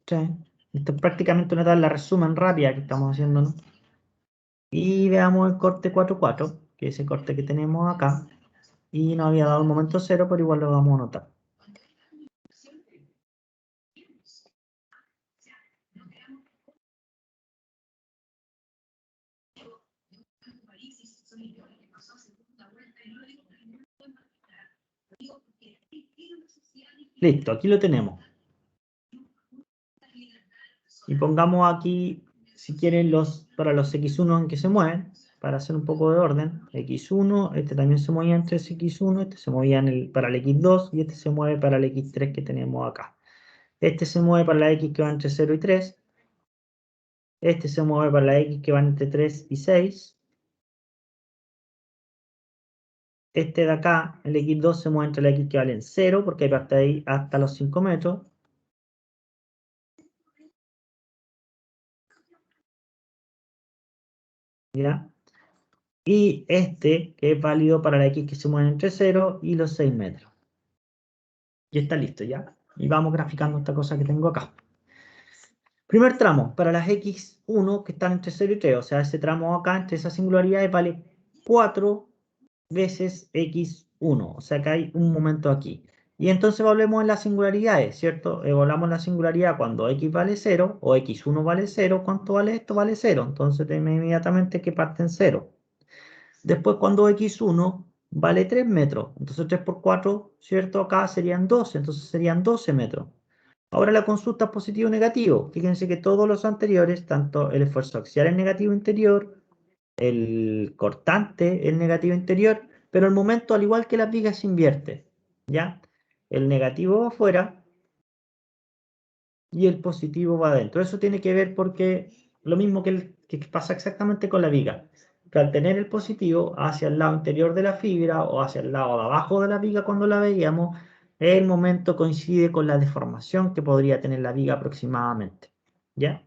Esto es prácticamente una tabla resumen rápida que estamos haciendo, ¿no? Y veamos el corte 4,4, que es el corte que tenemos acá. Y nos había dado el momento 0, pero igual lo vamos a notar. Listo, aquí lo tenemos. Y pongamos aquí, si quieren, para los X1 en que se mueven, para hacer un poco de orden, x1, este también se movía entre ese x1, este se movía para el x2 y este se mueve para el x3 que tenemos acá. Este se mueve para la x que va entre 0 y 3. Este se mueve para la x que va entre 3 y 6. Este de acá, el x2, se mueve entre la x que vale en 0, porque hay parte de ahí hasta los 5 metros. ¿Ya? Y este, que es válido para la x que se mueve entre 0 y los 6 metros. Y está listo, ¿ya? Y vamos graficando esta cosa que tengo acá. Primer tramo, para las x1 que están entre 0 y 3, o sea, ese tramo acá entre esas singularidades vale 4 veces x1, o sea que hay un momento aquí. Y entonces volvemos en las singularidades, ¿cierto? Evaluamos la singularidad cuando x vale 0 o x1 vale 0. ¿Cuánto vale esto? Vale 0. Entonces tenemos inmediatamente que parte en 0. Después cuando x1 vale 3 metros, entonces 3 por 4, ¿cierto? Acá serían 12, entonces serían 12 metros. Ahora la consulta es positivo o negativo. Fíjense que todos los anteriores, tanto el esfuerzo axial es negativo interior, el cortante es negativo interior, pero el momento, al igual que las vigas, se invierte. ¿Ya? El negativo va afuera y el positivo va adentro. Eso tiene que ver porque lo mismo que pasa exactamente con la viga. Que al tener el positivo hacia el lado interior de la fibra o hacia el lado de abajo de la viga cuando la veíamos, el momento coincide con la deformación que podría tener la viga aproximadamente. ¿Ya?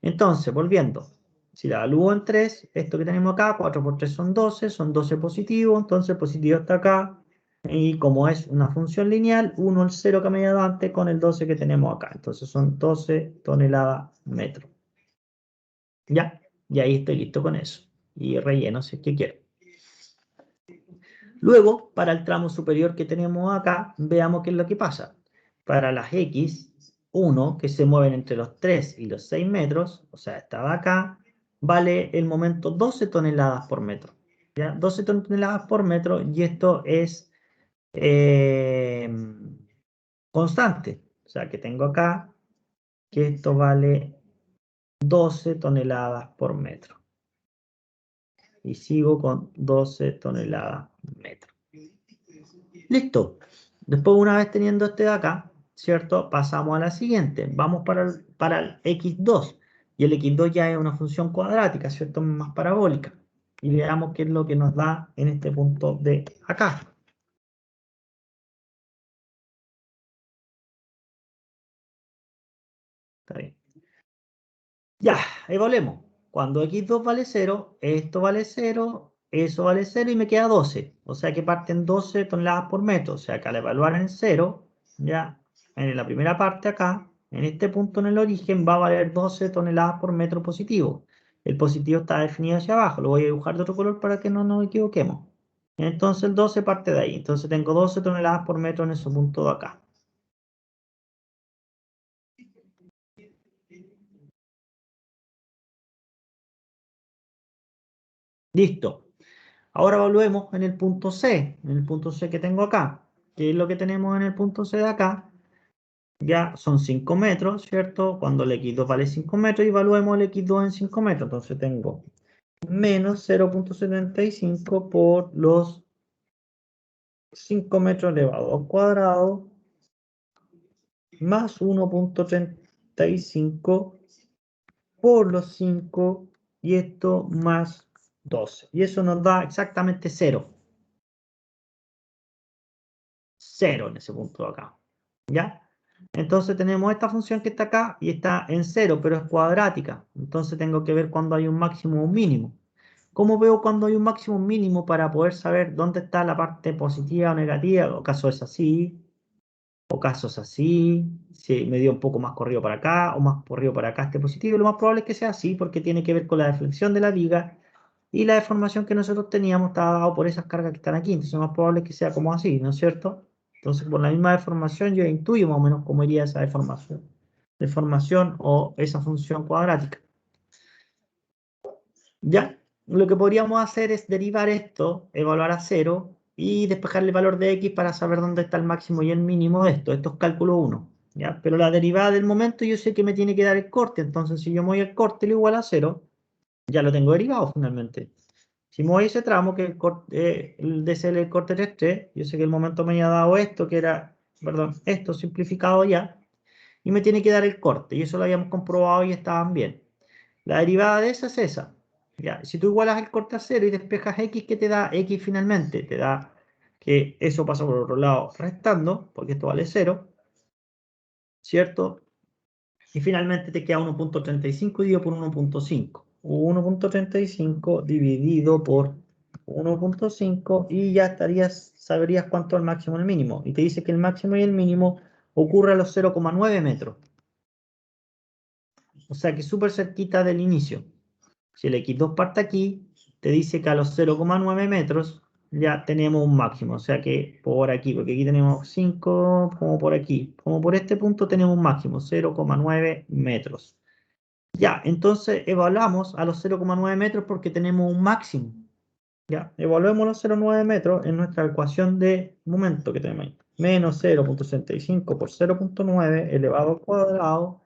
Entonces, volviendo. Si la evalúo en 3, esto que tenemos acá, 4 por 3 son 12 positivo, entonces el positivo está acá, y como es una función lineal, 1 el 0 que me había dado antes con el 12 que tenemos acá. Entonces son 12 toneladas metro. ¿Ya? Y ahí estoy listo con eso. Y relleno si es que quiero. Luego, para el tramo superior que tenemos acá, veamos qué es lo que pasa. Para las X1, que se mueven entre los 3 y los 6 metros, o sea, esta de acá, vale el momento 12 toneladas por metro. ¿Ya? 12 toneladas por metro, y esto es constante. O sea, que tengo acá que esto vale 12 toneladas por metro. Y sigo con 12 toneladas por metro. Listo. Después, una vez teniendo este de acá, ¿cierto? Pasamos a la siguiente. Vamos para el x2. Y el x2 ya es una función cuadrática, ¿cierto? Más parabólica. Y veamos qué es lo que nos da en este punto de acá. Está bien. Ya, evaluemos. Cuando x2 vale 0, esto vale 0, eso vale 0 y me queda 12. O sea que parten 12 toneladas por metro. O sea que al evaluar en 0, ya en la primera parte acá, en este punto en el origen, va a valer 12 toneladas por metro positivo. El positivo está definido hacia abajo. Lo voy a dibujar de otro color para que no nos equivoquemos. Entonces el 12 parte de ahí. Entonces tengo 12 toneladas por metro en ese punto de acá. Listo. Ahora volvemos en el punto C, en el punto C que tengo acá. ¿Qué es lo que tenemos en el punto C de acá? Ya son 5 metros, ¿cierto? Cuando el x2 vale 5 metros, y evaluemos el x2 en 5 metros. Entonces tengo menos 0,75 por los 5 metros elevado al cuadrado, más 1,35 por los 5, y esto más 12. Y eso nos da exactamente 0. 0 en ese punto de acá. ¿Ya? Entonces tenemos esta función que está acá y está en 0, pero es cuadrática. Entonces tengo que ver cuando hay un máximo o un mínimo. ¿Cómo veo cuando hay un máximo o un mínimo para poder saber dónde está la parte positiva o negativa? O caso es así, o casos así, si me dio un poco más corrido para acá o más corrido para acá este positivo. Lo más probable es que sea así porque tiene que ver con la deflexión de la viga, y la deformación que nosotros teníamos estaba dado por esas cargas que están aquí. Entonces lo más probable es que sea como así, ¿no es cierto? Entonces, por la misma deformación, yo intuyo más o menos cómo iría esa deformación o esa función cuadrática. ¿Ya? Lo que podríamos hacer es derivar esto, evaluar a 0 y despejar el valor de x para saber dónde está el máximo y el mínimo de esto. Esto es cálculo 1. ¿Ya? Pero la derivada del momento yo sé que me tiene que dar el corte. Entonces, si yo me voy al corte, lo igual a 0, ya lo tengo derivado finalmente. Si me voy a ese tramo, que el DCL del corte 3.3, yo sé que el momento me había dado esto, que era, perdón, esto simplificado ya, y me tiene que dar el corte, y eso lo habíamos comprobado y estaban bien. La derivada de esa es esa. Ya, si tú igualas el corte a 0 y despejas x, ¿qué te da x finalmente? Te da que eso pasa por otro lado restando, porque esto vale 0, ¿cierto? Y finalmente te queda 1.35 dividido por 1.5. 1.35 dividido por 1.5 y ya sabrías cuánto es el máximo y el mínimo. Y te dice que el máximo y el mínimo ocurre a los 0,9 metros. O sea que súper cerquita del inicio. Si el x2 parte aquí, te dice que a los 0,9 metros ya tenemos un máximo. O sea que por aquí, porque aquí tenemos 5, como por aquí, como por este punto tenemos un máximo, 0,9 metros. Ya, entonces evaluamos a los 0,9 metros porque tenemos un máximo. Ya, evaluemos los 0,9 metros en nuestra ecuación de momento que tenemos ahí. Menos 0.65 por 0.9 elevado al cuadrado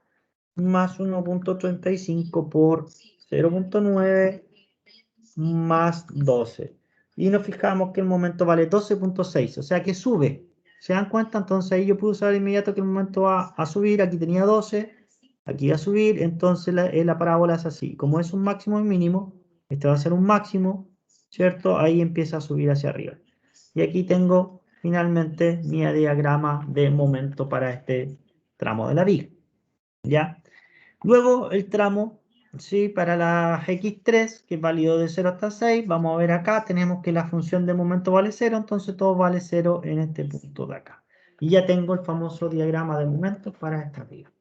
más 1.35 por 0.9 más 12. Y nos fijamos que el momento vale 12.6, o sea que sube. ¿Se dan cuenta? Entonces ahí yo puedo saber inmediato que el momento va a subir. Aquí tenía 12, aquí va a subir. Entonces la parábola es así. Como es un máximo y mínimo, este va a ser un máximo, ¿cierto? Ahí empieza a subir hacia arriba. Y aquí tengo finalmente mi diagrama de momento para este tramo de la viga. ¿Ya? Luego el tramo, ¿sí? Para la x3, que es válido de 0 hasta 6, vamos a ver acá, tenemos que la función de momento vale 0, entonces todo vale 0 en este punto de acá. Y ya tengo el famoso diagrama de momento para esta viga.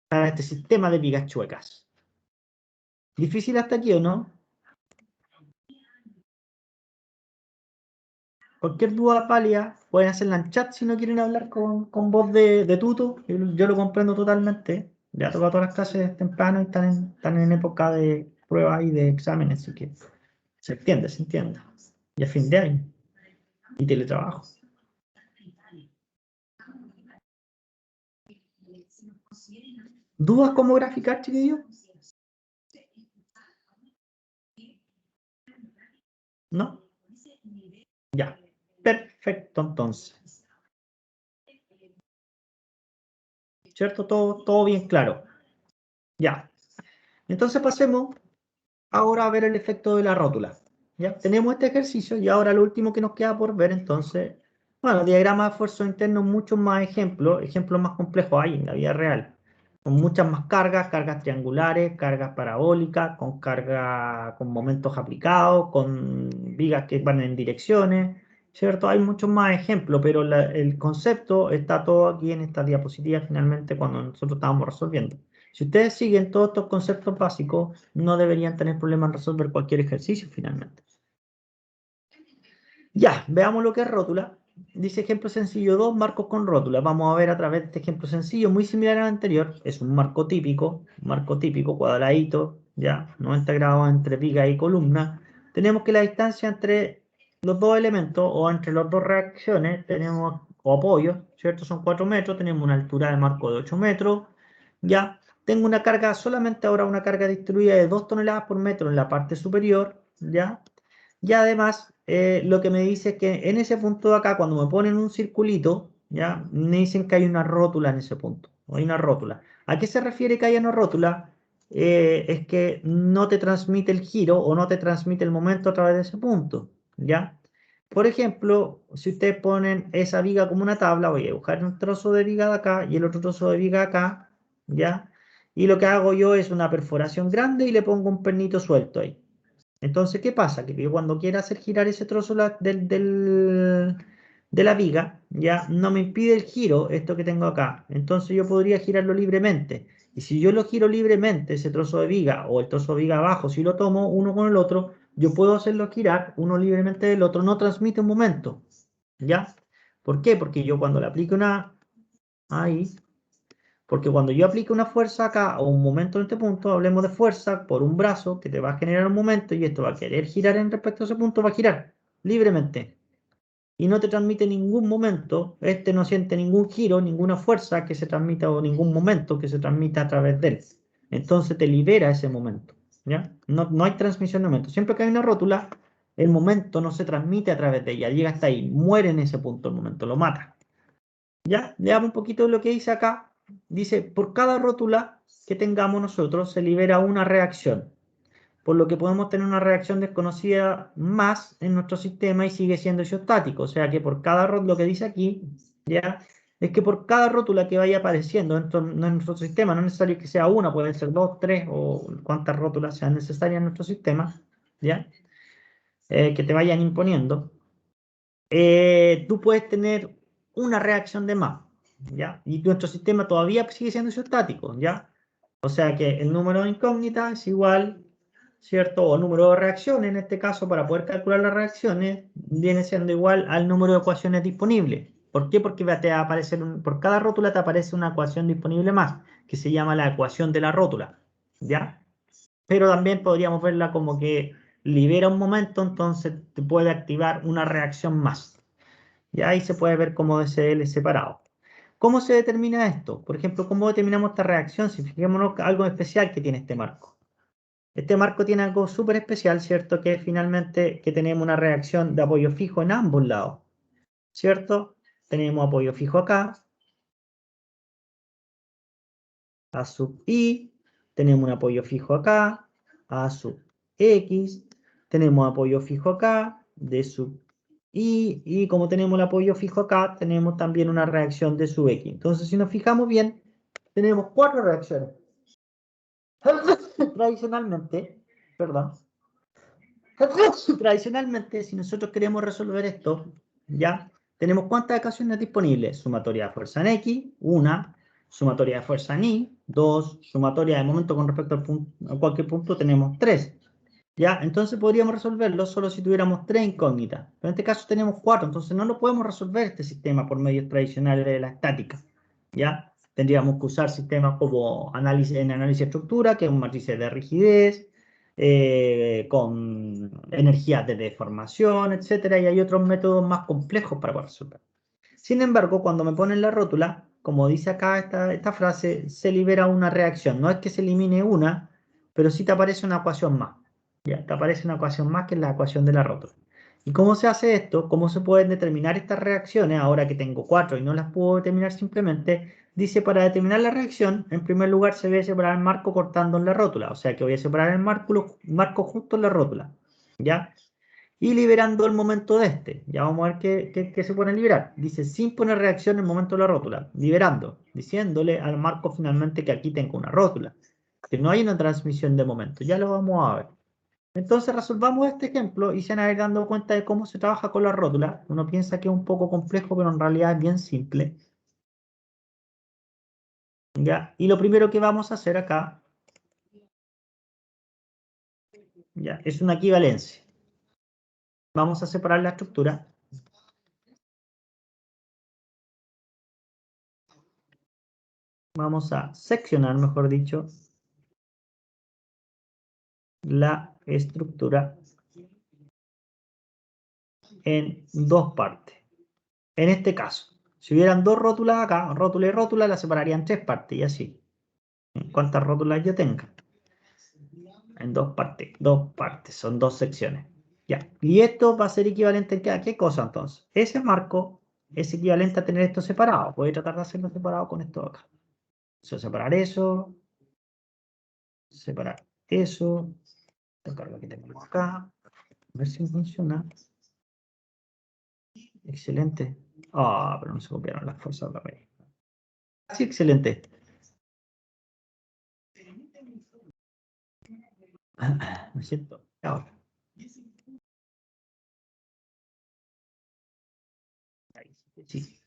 Para este sistema de vigas chuecas. ¿Difícil hasta aquí o no? Cualquier duda válida, pueden hacerla en chat si no quieren hablar con voz de tuto. Yo lo comprendo totalmente. Ya toca todas las clases temprano y están en época de pruebas y de exámenes, así que se entiende, se entiende. Y a fin de año. Y teletrabajo. ¿Dudas cómo graficar, chiquillos? ¿No? Ya. Perfecto, entonces. ¿Cierto? Todo bien claro. Ya. Entonces pasemos ahora a ver el efecto de la rótula. ¿Ya? Tenemos este ejercicio y ahora lo último que nos queda por ver, entonces, bueno, diagrama de esfuerzo interno, muchos más ejemplos más complejos hay en la vida real, con muchas más cargas triangulares, cargas parabólicas, con momentos aplicados, con vigas que van en direcciones, ¿cierto? Hay muchos más ejemplos, pero el concepto está todo aquí en esta diapositiva finalmente cuando nosotros estábamos resolviendo. Si ustedes siguen todos estos conceptos básicos, no deberían tener problema en resolver cualquier ejercicio finalmente. Ya, veamos lo que es rótula. Dice ejemplo sencillo 2, marcos con rótula. Vamos a ver a través de este ejemplo sencillo, muy similar al anterior. Es un marco típico, cuadradito, ya, 90 grados entre viga y columna. Tenemos que la distancia entre los dos elementos o entre las dos reacciones, tenemos, o apoyos, ¿cierto? Son 4 metros, tenemos una altura de marco de 8 metros, ya. Tengo una carga, solamente ahora una carga distribuida de 2 toneladas por metro en la parte superior, ya. Y además, lo que me dice es que en ese punto de acá, cuando me ponen un circulito, ya, me dicen que hay una rótula en ese punto. Hay una rótula. ¿A qué se refiere que haya una rótula? Es que no te transmite el giro o no te transmite el momento a través de ese punto, ¿ya? Por ejemplo, si ustedes ponen esa viga como una tabla, voy a buscar un trozo de viga de acá y el otro trozo de viga acá, ¿ya? Y lo que hago yo es una perforación grande y le pongo un pernito suelto ahí. Entonces, ¿qué pasa? Que yo cuando quiera hacer girar ese trozo de la viga, ya no me impide el giro, esto que tengo acá. Entonces yo podría girarlo libremente. Y si yo lo giro libremente, ese trozo de viga o el trozo de viga abajo, si lo tomo uno con el otro, yo puedo hacerlo girar uno libremente del otro, no transmite un momento. ¿Ya? ¿Por qué? Porque yo cuando le aplico una... Ahí, porque cuando yo aplique una fuerza acá o un momento en este punto, hablemos de fuerza por un brazo que te va a generar un momento y esto va a querer girar en respecto a ese punto, va a girar libremente. Y no te transmite ningún momento, este no siente ningún giro, ninguna fuerza que se transmita o ningún momento que se transmita a través de él. Entonces te libera ese momento. ¿ya? No hay transmisión de momento. Siempre que hay una rótula, el momento no se transmite a través de ella, llega hasta ahí, muere en ese punto el momento, lo mata. ¿Ya? Leamos un poquito de lo que dice acá. Dice, por cada rótula que tengamos nosotros se libera una reacción, por lo que podemos tener una reacción desconocida más en nuestro sistema y sigue siendo isostático. O sea que por cada rótula, lo que dice aquí, ¿ya? Es que por cada rótula que vaya apareciendo en nuestro sistema, no es necesario que sea una, pueden ser dos, tres o cuantas rótulas sean necesarias en nuestro sistema, ¿ya? Que te vayan imponiendo, tú puedes tener una reacción de más, ¿ya? Y nuestro sistema todavía sigue siendo isostático, ¿ya? O sea que el número de incógnitas es igual, ¿cierto? O número de reacciones, en este caso, para poder calcular las reacciones, viene siendo igual al número de ecuaciones disponibles. ¿Por qué? Porque te va a aparecer por cada rótula te aparece una ecuación disponible más, que se llama la ecuación de la rótula, ¿ya? Pero también podríamos verla como que libera un momento, entonces te puede activar una reacción más. Y ahí se puede ver como DCL separado. ¿Cómo se determina esto? Por ejemplo, ¿cómo determinamos esta reacción? Si fijémonos algo especial que tiene este marco. Este marco tiene algo súper especial, ¿cierto? Que es finalmente que tenemos una reacción de apoyo fijo en ambos lados, ¿cierto? Tenemos apoyo fijo acá, A sub I, tenemos un apoyo fijo acá, A sub X, tenemos apoyo fijo acá, D sub I, y como tenemos el apoyo fijo acá, tenemos también una reacción de sub X. Entonces, si nos fijamos bien, tenemos 4 reacciones. Tradicionalmente, perdón, tradicionalmente, si nosotros queremos resolver esto, ¿ya? Tenemos cuántas ecuaciones disponibles. Sumatoria de fuerza en X, una. Sumatoria de fuerza en Y, dos. Sumatoria de momento con respecto a cualquier punto, tenemos 3. ¿Ya? Entonces podríamos resolverlo solo si tuviéramos 3 incógnitas. Pero en este caso tenemos 4, entonces no lo podemos resolver este sistema por medios tradicionales de la estática. ¿Ya? Tendríamos que usar sistemas como análisis de estructura, que es un matriz de rigidez, con energías de deformación, etcétera, y hay otros métodos más complejos para poder resolver. Sin embargo, cuando me ponen la rótula, como dice acá esta frase, se libera una reacción. No es que se elimine una, pero sí te aparece una ecuación más. Ya, te aparece una ecuación más que es la ecuación de la rótula. ¿Y cómo se hace esto? ¿Cómo se pueden determinar estas reacciones? Ahora que tengo 4 y no las puedo determinar simplemente, dice para determinar la reacción, en primer lugar se debe separar el marco cortando en la rótula. O sea que voy a separar el marco justo en la rótula. ¿Ya? Y liberando el momento de este. Ya vamos a ver qué se pone a liberar. Dice, sin poner reacción en el momento de la rótula. Liberando, diciéndole al marco finalmente que aquí tengo una rótula. Que no hay una transmisión de momento. Ya lo vamos a ver. Entonces resolvamos este ejemplo y se van a ir dando cuenta de cómo se trabaja con la rótula. Uno piensa que es un poco complejo, pero en realidad es bien simple. ¿Ya? Y lo primero que vamos a hacer acá, ¿ya? Es una equivalencia. Vamos a separar la estructura. Vamos a seccionar, mejor dicho, la estructura en dos partes. En este caso, si hubieran dos rótulas acá, rótula y rótula, la separaría en tres partes y así. ¿Cuántas rótulas yo tenga? En dos partes, son dos secciones. Ya. Y esto va a ser equivalente a ¿qué cosa entonces? Ese marco es equivalente a tener esto separado. Voy a tratar de hacerlo separado con esto acá. Separar eso, separar eso, tocar lo que tenemos acá, a ver si funciona. Excelente. Ah, pero no se copiaron las fuerzas de raíz. Sí, excelente. Me siento. Ahora. Ahí sí.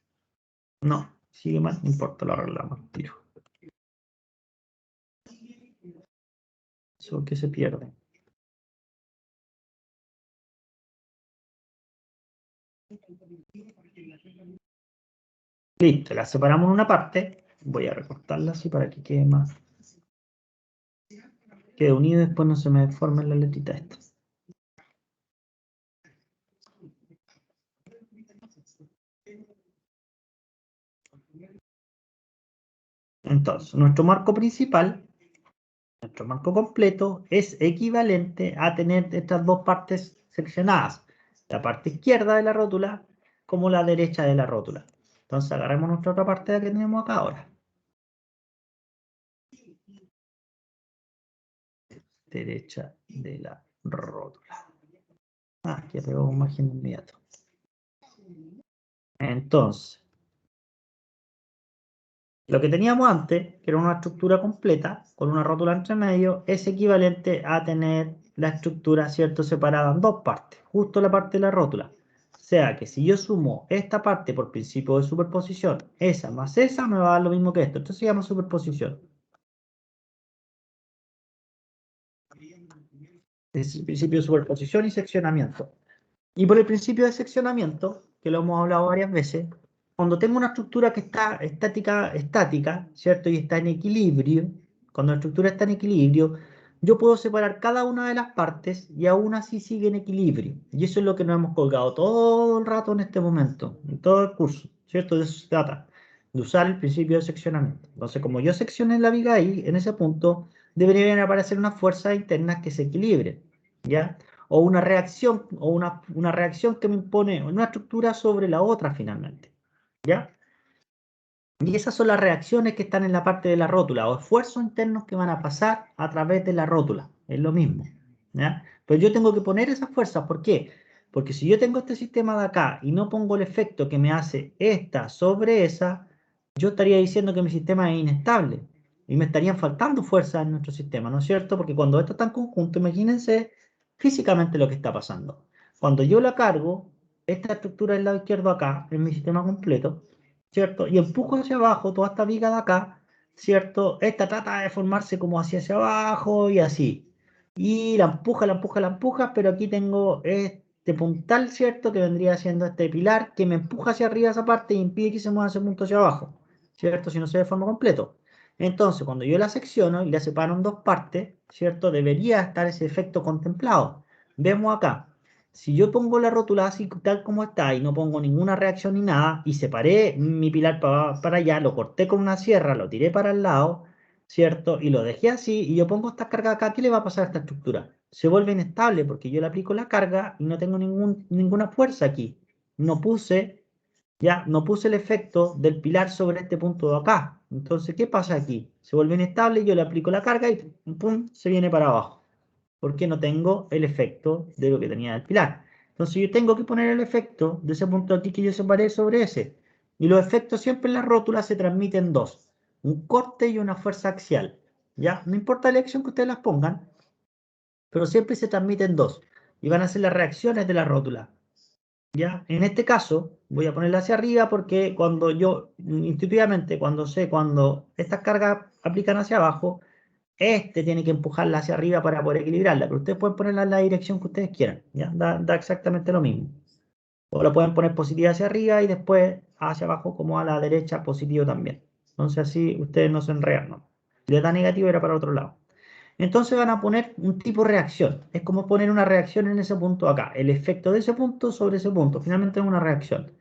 No, sigue mal, no importa, lo arreglamos. Tiro. Eso que se pierde. Listo, la separamos en una parte. Voy a recortarla así para que quede más. Quede unido y después no se me deformen las letritas estas. Entonces, nuestro marco principal nuestro marco completo es equivalente a tener estas dos partes seccionadas, la parte izquierda de la rótula como la derecha de la rótula. Entonces agarremos nuestra otra parte que tenemos acá ahora. Derecha de la rótula. Aquí pegó un margen inmediato. Entonces, lo que teníamos antes, que era una estructura completa, con una rótula entre medio, es equivalente a tener la estructura, ¿cierto?, separada en dos partes, justo la parte de la rótula. O sea que si yo sumo esta parte por principio de superposición, esa más esa, me va a dar lo mismo que esto. Esto se llama superposición. Es el principio de superposición y seccionamiento. Y por el principio de seccionamiento, que lo hemos hablado varias veces, cuando tengo una estructura que está estática, ¿cierto? Y está en equilibrio, cuando la estructura está en equilibrio, yo puedo separar cada una de las partes y aún así sigue en equilibrio. Y eso es lo que nos hemos colgado todo el rato en este momento, en todo el curso, ¿cierto? De eso se trata, de usar el principio de seccionamiento. Entonces, como yo seccioné la viga ahí, en ese punto, deberían aparecer unas fuerzas internas que se equilibren, ¿ya? O una reacción que me impone una estructura sobre la otra finalmente, ¿ya? Y esas son las reacciones que están en la parte de la rótula, o esfuerzos internos que van a pasar a través de la rótula, es lo mismo, ¿ya? Pero yo tengo que poner esas fuerzas, ¿por qué? Porque si yo tengo este sistema de acá y no pongo el efecto que me hace esta sobre esa, yo estaría diciendo que mi sistema es inestable y me estarían faltando fuerzas en nuestro sistema, ¿no es cierto? Porque cuando esto está en conjunto, imagínense físicamente lo que está pasando. Cuando yo la cargo, esta estructura del lado izquierdo acá, en mi sistema completo, ¿cierto? Y empujo hacia abajo toda esta viga de acá, ¿cierto? Esta trata de formarse como hacia abajo y así. Y la empuja, la empuja, la empuja, pero aquí tengo este puntal, ¿cierto? Que vendría siendo este pilar que me empuja hacia arriba esa parte y impide que se mueva ese punto hacia abajo, ¿cierto? Si no se forma completo. Entonces, cuando yo la secciono y la separo en dos partes, ¿cierto? Debería estar ese efecto contemplado. Vemos acá. Si yo pongo la rótula así tal como está y no pongo ninguna reacción ni nada, y separé mi pilar para allá, lo corté con una sierra, lo tiré para el lado, ¿cierto? Y lo dejé así, y yo pongo esta carga acá, ¿qué le va a pasar a esta estructura? Se vuelve inestable porque yo le aplico la carga y no tengo ninguna fuerza aquí. No puse, ya, no puse el efecto del pilar sobre este punto de acá. Entonces, ¿qué pasa aquí? Se vuelve inestable, yo le aplico la carga y pum, se viene para abajo porque no tengo el efecto de lo que tenía el pilar. Entonces yo tengo que poner el efecto de ese punto aquí que yo separé sobre ese. Y los efectos siempre en la rótula se transmiten en dos. Un corte y una fuerza axial. ¿Ya? No importa la acción que ustedes las pongan, pero siempre se transmiten dos. Y van a ser las reacciones de la rótula. ¿Ya? En este caso, voy a ponerla hacia arriba porque cuando yo, intuitivamente, cuando estas cargas aplican hacia abajo, este tiene que empujarla hacia arriba para poder equilibrarla, pero ustedes pueden ponerla en la dirección que ustedes quieran, ¿ya? Da exactamente lo mismo. O la pueden poner positiva hacia arriba y después hacia abajo como a la derecha positivo también. Entonces así ustedes no se enredan, ¿no? Si le da negativo era para otro lado. Entonces van a poner un tipo de reacción. Es como poner una reacción en ese punto acá. El efecto de ese punto sobre ese punto. Finalmente es una reacción.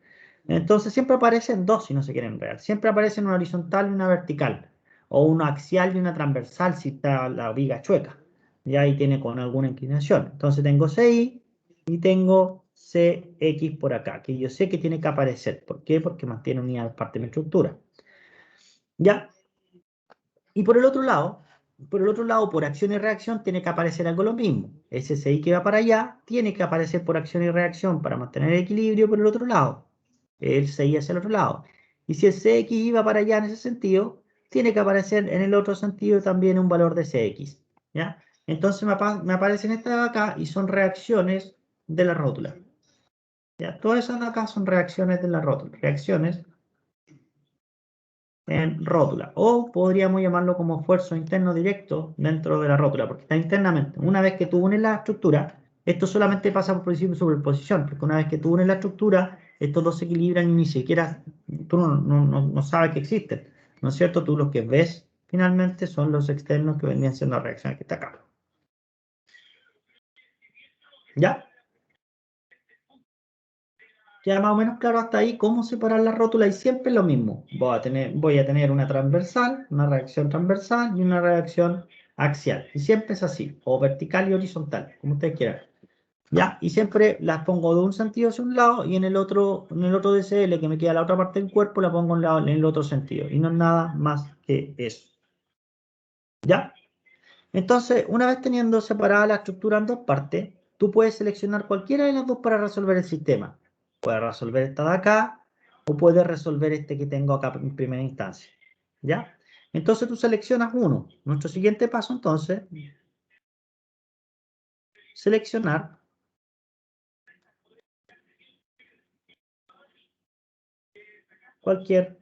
Entonces siempre aparecen dos si no se quieren enredar. Siempre aparecen una horizontal y una vertical. O una axial y una transversal si está la viga chueca. Y ahí tiene con alguna inclinación. Entonces tengo CI y tengo CX por acá. Que yo sé que tiene que aparecer. ¿Por qué? Porque mantiene unidad parte de mi estructura. ¿Ya? Y por el otro lado, por acción y reacción, tiene que aparecer algo lo mismo. Ese CI que va para allá, tiene que aparecer por acción y reacción para mantener el equilibrio por el otro lado. El CI hacia el otro lado. Y si el CX iba para allá en ese sentido, tiene que aparecer en el otro sentido también un valor de CX. ¿Ya? Entonces me aparecen estas de acá y son reacciones de la rótula. ¿Ya? Todas esas de acá son reacciones de la rótula. Reacciones en rótula. O podríamos llamarlo como esfuerzo interno directo dentro de la rótula, porque está internamente. Una vez que tú unes la estructura, esto solamente pasa por principio de superposición, porque una vez que tú unes la estructura, estos dos se equilibran y ni siquiera tú no sabes que existen. ¿No es cierto? Tú lo que ves finalmente son los externos que vendrían siendo las reacciones que está acá. ¿Ya? Queda más o menos claro hasta ahí cómo separar la rótula y siempre lo mismo. Voy a tener una transversal, una reacción transversal y una reacción axial. Y siempre es así, o vertical y horizontal, como ustedes quieran. ¿Ya? Y siempre las pongo de un sentido hacia un lado y en el otro DCL que me queda la otra parte del cuerpo la pongo en el otro sentido. Y no es nada más que eso. ¿Ya? Entonces, una vez teniendo separada la estructura en dos partes, tú puedes seleccionar cualquiera de las dos para resolver el sistema. Puedes resolver esta de acá o puedes resolver este que tengo acá en primera instancia. ¿Ya? Entonces tú seleccionas uno. Nuestro siguiente paso entonces, seleccionar cualquier,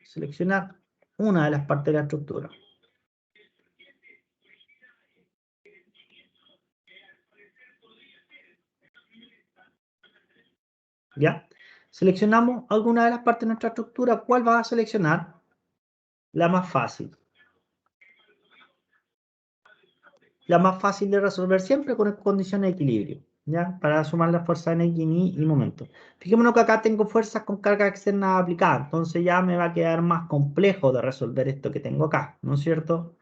seleccionar una de las partes de la estructura. ¿Ya? Seleccionamos alguna de las partes de nuestra estructura. ¿Cuál vas a seleccionar? La más fácil. La más fácil de resolver siempre con condiciones de equilibrio, ¿ya? Para sumar las fuerzas en X y momento. Fijémonos que acá tengo fuerzas con carga externa aplicada, entonces ya me va a quedar más complejo de resolver esto que tengo acá, ¿no es cierto?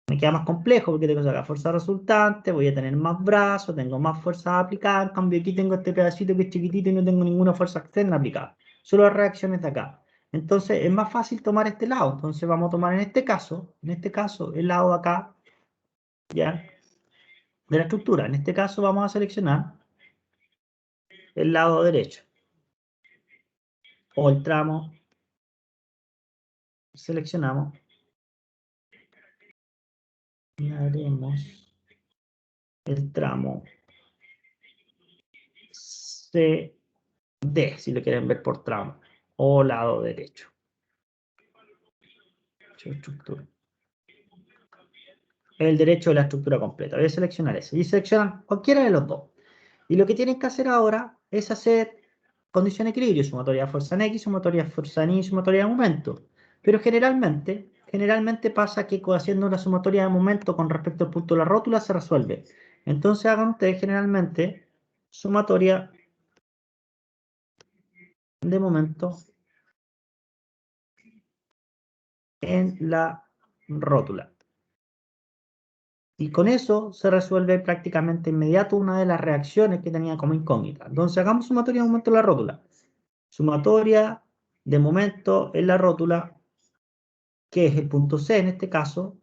Me queda más complejo porque tengo acá fuerza resultante, voy a tener más brazos, tengo más fuerza aplicada, en cambio aquí tengo este pedacito que es chiquitito y no tengo ninguna fuerza externa aplicada, solo reacciones de acá. Entonces es más fácil tomar este lado, entonces vamos a tomar en este caso, el lado de acá, ¿ya? De la estructura. En este caso vamos a seleccionar el lado derecho o el tramo. Seleccionamos y haremos el tramo CD, si lo quieren ver por tramo, o lado derecho. Estructura. El derecho de la estructura completa. Voy a seleccionar ese. Y seleccionan cualquiera de los dos. Y lo que tienen que hacer ahora es hacer condición de equilibrio, sumatoria de fuerza en X, sumatoria de fuerza en Y, sumatoria de momento. Pero generalmente pasa que haciendo una sumatoria de momento con respecto al punto de la rótula se resuelve. Entonces hagan ustedes generalmente sumatoria de momento en la rótula. Y con eso se resuelve prácticamente inmediato una de las reacciones que tenía como incógnita. Entonces hagamos sumatoria de momento en la rótula. Sumatoria de momento en la rótula, que es el punto C en este caso,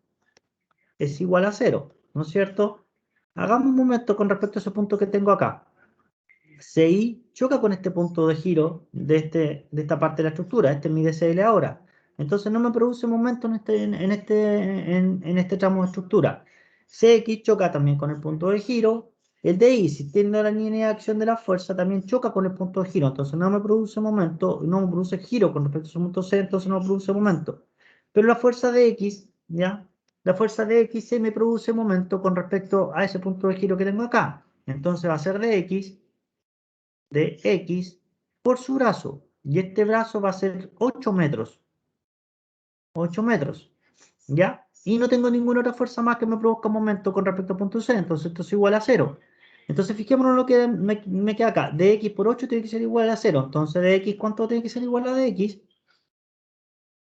es igual a 0, ¿no es cierto? Hagamos un momento con respecto a ese punto que tengo acá. CI choca con este punto de giro de esta parte de la estructura. Este es mi DCL ahora. Entonces no me produce momento en este tramo de estructura. CX choca también con el punto de giro. El DI, si tiene la línea de acción de la fuerza, también choca con el punto de giro. Entonces no me produce momento, no me produce giro con respecto a su punto C, entonces no me produce momento. Pero la fuerza de X, ¿ya? La fuerza de X se me produce momento con respecto a ese punto de giro que tengo acá. Entonces va a ser de X de X por su brazo. Y este brazo va a ser 8 metros. 8 metros. ¿Ya? Y no tengo ninguna otra fuerza más que me produzca momento con respecto al punto C. Entonces esto es igual a 0. Entonces fijémonos lo que me queda acá. Dx por 8 tiene que ser igual a 0. Entonces dx, ¿cuánto tiene que ser igual a dx?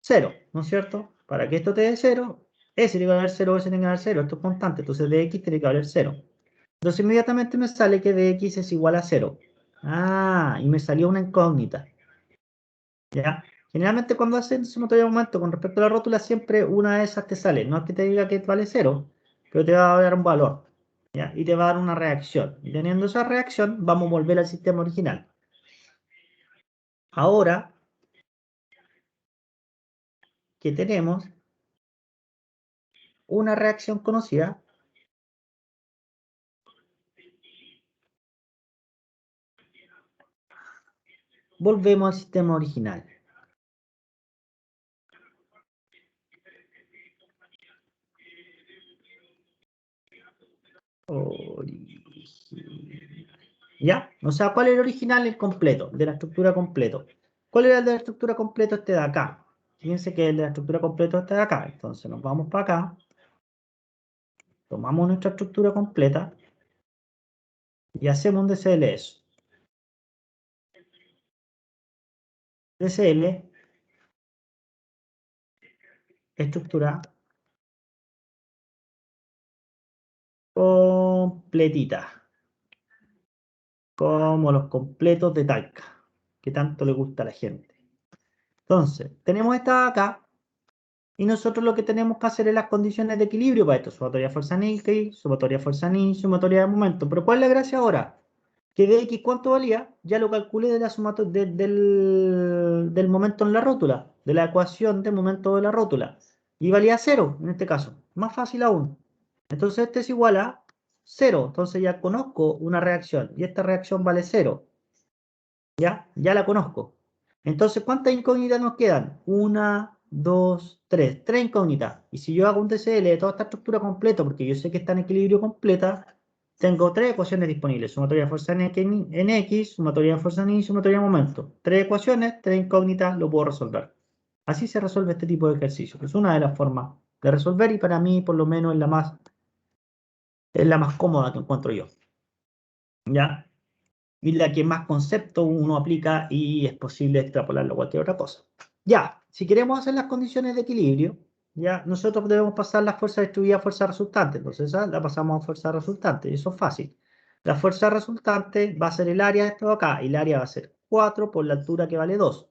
0, ¿no es cierto? Para que esto te dé 0, S tiene que valer 0, S tiene que valer 0. Esto es constante. Entonces dx tiene que valer 0. Entonces inmediatamente me sale que dx es igual a 0. Ah, y me salió una incógnita. ¿Ya? Generalmente cuando hacen sumatoria de momento con respecto a la rótula, siempre una de esas te sale. No es que te diga que vale 0, pero te va a dar un valor. ¿Ya? Y te va a dar una reacción. Y teniendo esa reacción, vamos a volver al sistema original. Ahora que tenemos una reacción conocida, volvemos al sistema original. ¿Ya? O sea, ¿cuál es el original? El completo, de la estructura completo. ¿Cuál era el de la estructura completo? Este de acá. Fíjense que el de la estructura completo este de acá. Entonces nos vamos para acá. Tomamos nuestra estructura completa y hacemos un DCL eso. DCL estructura completita, como los completos de Talca, que tanto le gusta a la gente. Entonces, tenemos esta acá, y nosotros lo que tenemos que hacer es las condiciones de equilibrio para esto. Sumatoria de fuerza en X, sumatoria de fuerza en Y, sumatoria de momento. Pero ¿cuál es la gracia ahora? Que de X cuánto valía, ya lo calculé de la del momento en la rótula, de la ecuación de momento de la rótula. Y valía 0 en este caso. Más fácil aún. Entonces este es igual a 0. Entonces ya conozco una reacción. Y esta reacción vale 0. Ya la conozco. Entonces, ¿cuántas incógnitas nos quedan? 1, 2, 3. 3 incógnitas. Y si yo hago un TCL de toda esta estructura completa, porque yo sé que está en equilibrio completa, tengo 3 ecuaciones disponibles. Sumatoria de fuerza en X, sumatoria de fuerza en Y, sumatoria de momento. 3 ecuaciones, 3 incógnitas, lo puedo resolver. Así se resuelve este tipo de ejercicio. Es una de las formas de resolver y para mí, por lo menos, es la más cómoda que encuentro yo. ¿Ya? Y la que más concepto uno aplica y es posible extrapolarlo a cualquier otra cosa. Ya, si queremos hacer las condiciones de equilibrio, ya nosotros debemos pasar la fuerza distribuida a fuerza resultante. Entonces esa la pasamos a fuerza resultante, y eso es fácil. La fuerza resultante va a ser el área de esto de acá, y el área va a ser 4 por la altura que vale 2.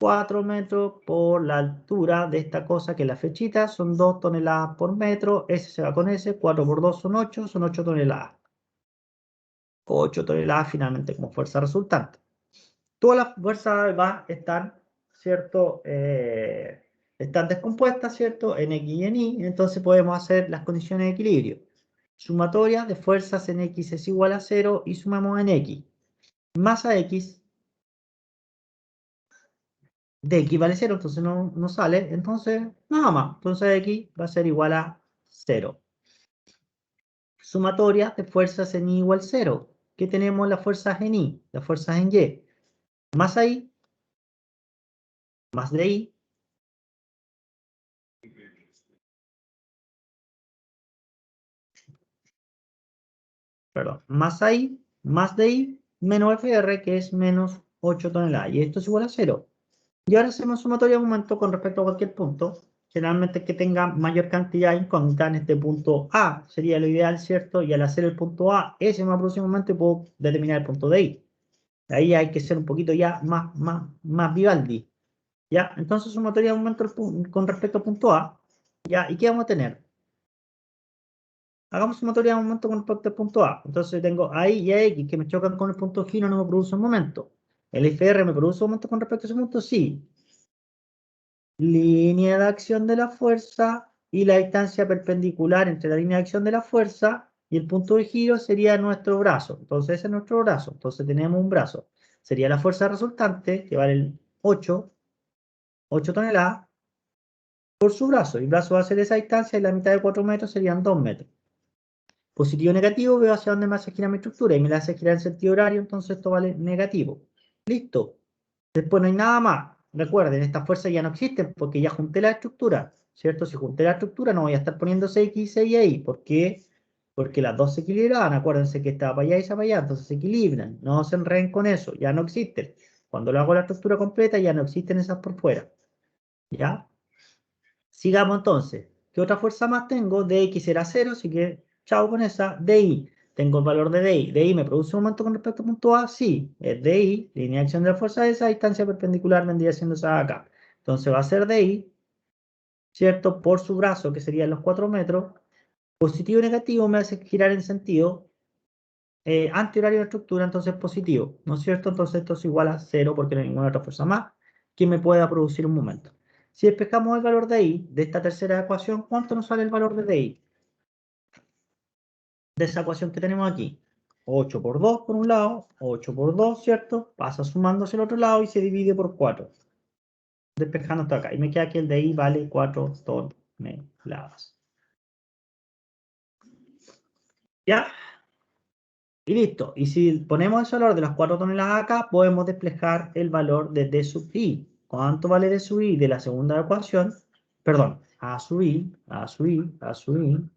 4 metros por la altura de esta cosa que es la flechita, son 2 toneladas por metro, ese se va con ese, 4 por 2 son 8 toneladas. 8 toneladas finalmente como fuerza resultante. Todas las fuerzas van a estar, ¿cierto? Están descompuestas, ¿cierto? En X y en Y, entonces podemos hacer las condiciones de equilibrio. Sumatoria de fuerzas en X es igual a 0 y sumamos en X. Masa X de X vale 0, entonces no sale, entonces nada más. Entonces X va a ser igual a 0. Sumatoria de fuerzas en Y igual a 0. ¿Qué tenemos las fuerzas en Y? Las fuerzas en Y. Masa Y más de Y perdón, más I, más DI, menos FR, que es menos 8 toneladas. Y esto es igual a 0. Y ahora hacemos sumatoria de momento con respecto a cualquier punto. Generalmente que tenga mayor cantidad de incógnitas en este punto A sería lo ideal, ¿cierto? Y al hacer el punto A, ese me produce un momento y puedo determinar el punto de I. Ahí hay que ser un poquito ya más Vivaldi. ¿Ya? Entonces sumatoria de momento con respecto al punto A. ¿Ya? ¿Y qué vamos a tener? Hagamos sumatoria de momento con respecto al punto A. Entonces tengo a Y y a X que me chocan con el punto G, no me produce un momento. ¿El FR me produce un momento con respecto a ese punto? Sí. Línea de acción de la fuerza y la distancia perpendicular entre la línea de acción de la fuerza y el punto de giro sería nuestro brazo. Entonces ese es nuestro brazo. Entonces tenemos un brazo. Sería la fuerza resultante, que vale 8 toneladas, por su brazo. Y el brazo va a ser esa distancia y la mitad de 4 metros serían 2 metros. Positivo o negativo, veo hacia dónde me hace girar mi estructura y me la hace girar en sentido horario, entonces esto vale negativo. Listo. Después no hay nada más. Recuerden, estas fuerzas ya no existen porque ya junté la estructura, ¿cierto? Si junté la estructura no voy a estar poniendo 6x y 6y. ¿Por qué? Porque las dos se equilibraban. Acuérdense que estaba para allá y estaba para allá, entonces se equilibran. No se enreden con eso, ya no existen. Cuando lo hago la estructura completa ya no existen esas por fuera. ¿Ya? Sigamos entonces. ¿Qué otra fuerza más tengo? DX era 0, así que chao con esa. DI. Tengo el valor de DI. ¿DI me produce un momento con respecto al punto A? Sí. Es DI, línea de acción de la fuerza, esa distancia perpendicular vendría siendo esa de acá. Entonces va a ser DI, ¿cierto? Por su brazo, que serían los 4 metros. Positivo y negativo me hace girar en sentido antihorario de estructura, entonces positivo. ¿No es cierto? Entonces esto es igual a 0 porque no hay ninguna otra fuerza más que me pueda producir un momento. Si despejamos el valor de I de esta tercera ecuación, ¿cuánto nos sale el valor de I? De esa ecuación que tenemos aquí. 8 por 2 por un lado, 8 por 2, ¿cierto? Pasa sumando hacia el otro lado y se divide por 4. Despejando hasta acá. Y me queda que el de I vale 4 toneladas. ¿Ya? Y listo. Y si ponemos el valor de las 4 toneladas acá, podemos despejar el valor de D sub I. ¿Cuánto vale D sub I de la segunda ecuación? Perdón, A sub I, A sub I, A sub I.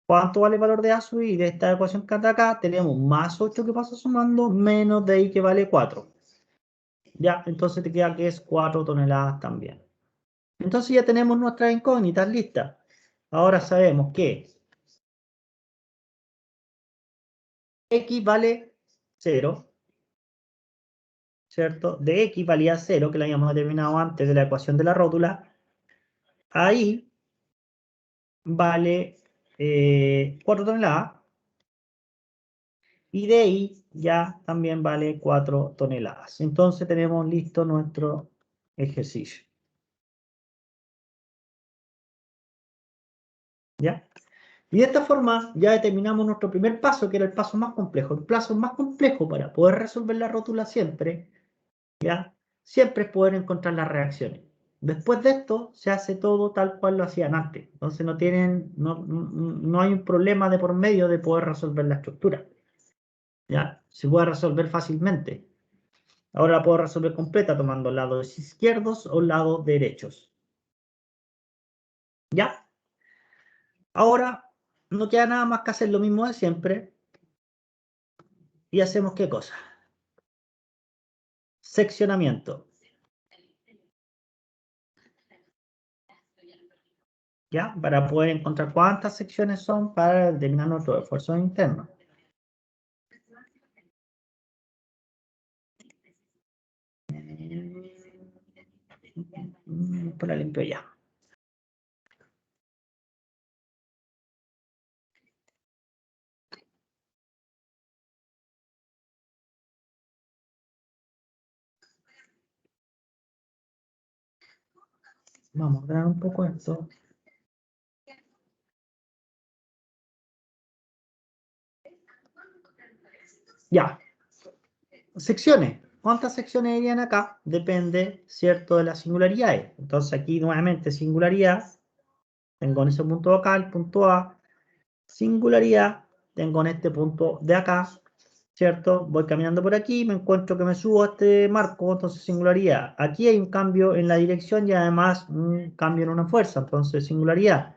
¿Cuánto vale el valor de A sub I de esta ecuación que está acá? Tenemos más 8 que pasa sumando, menos de I que vale 4. Ya, entonces te queda que es 4 toneladas también. Entonces ya tenemos nuestras incógnitas listas. Ahora sabemos que X vale 0, ¿cierto? De X valía 0, que lo habíamos determinado antes de la ecuación de la rótula. Ahí vale 4 toneladas. Y de ahí ya también vale 4 toneladas. Entonces tenemos listo nuestro ejercicio. ¿Ya? Y de esta forma ya determinamos nuestro primer paso, que era el paso más complejo. El paso más complejo para poder resolver la rótula siempre, ¿ya? Siempre es poder encontrar las reacciones. Después de esto, se hace todo tal cual lo hacían antes. Entonces no hay un problema de por medio de poder resolver la estructura. ¿Ya? Se puede resolver fácilmente. Ahora la puedo resolver completa tomando lados izquierdos o lados derechos. ¿Ya? Ahora no queda nada más que hacer lo mismo de siempre. ¿Y hacemos qué cosa? Seccionamiento. ¿Ya? Para poder encontrar cuántas secciones son para determinar nuestro esfuerzo interno. Pues la limpio ya. Vamos a ordenar un poco esto. Ya. Secciones. ¿Cuántas secciones irían acá? Depende, ¿cierto?, de las singularidades. Entonces aquí nuevamente singularidad. Tengo en ese punto acá el punto A. Singularidad. Tengo en este punto de acá, ¿cierto? Voy caminando por aquí, me encuentro que me subo a este marco, entonces singularidad. Aquí hay un cambio en la dirección y además un cambio en una fuerza, entonces singularidad.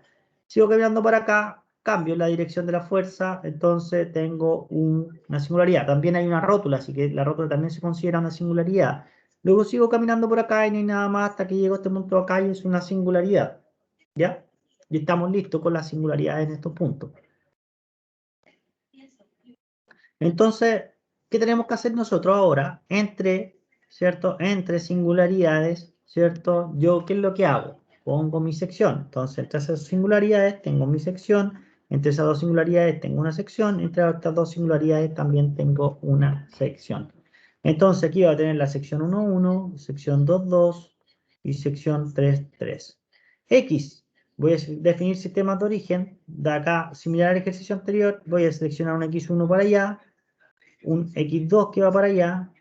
Sigo caminando por acá, cambio en la dirección de la fuerza, entonces tengo una singularidad. También hay una rótula, así que la rótula también se considera una singularidad. Luego sigo caminando por acá y no hay nada más hasta que llego a este punto de acá y es una singularidad, ¿ya? Y estamos listos con las singularidades en estos puntos. Entonces, ¿qué tenemos que hacer nosotros ahora? ¿Cierto? Entre singularidades, ¿cierto? Yo, ¿qué es lo que hago? Pongo mi sección. Entonces, entre esas singularidades tengo mi sección. Entre esas dos singularidades tengo una sección. Entre estas dos singularidades también tengo una sección. Entonces, aquí voy a tener la sección 1, 1, sección 2, 2 y sección 3, 3. X. Voy a definir sistemas de origen. De acá, similar al ejercicio anterior, voy a seleccionar un X1 para allá, un X2 que va para allá,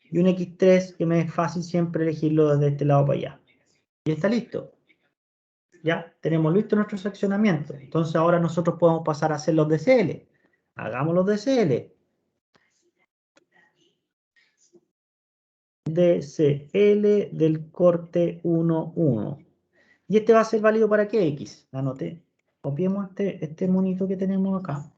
y un X3 que me es fácil siempre elegirlo desde este lado para allá. Y está listo. Ya tenemos listo nuestro seccionamiento. Entonces ahora nosotros podemos pasar a hacer los DCL. Hagamos los DCL. DCL del corte 1, 1. Y este va a ser válido para qué X. Anote. Copiemos este monito que tenemos acá.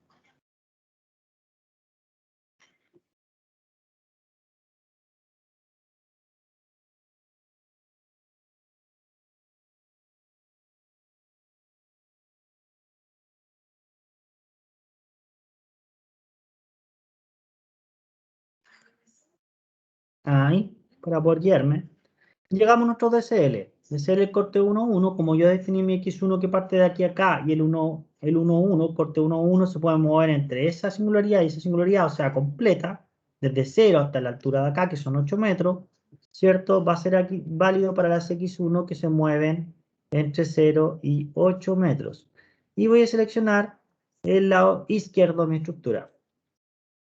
Ahí, para poder guiarme. Llegamos a nuestro DCL. DCL el corte 1, 1. Como yo definí mi X1 que parte de aquí a acá y el 1, 1, corte 1, 1 se puede mover entre esa singularidad y esa singularidad, o sea, completa, desde 0 hasta la altura de acá, que son 8 metros, ¿cierto? Va a ser aquí válido para las X1 que se mueven entre 0 y 8 metros. Y voy a seleccionar el lado izquierdo de mi estructura,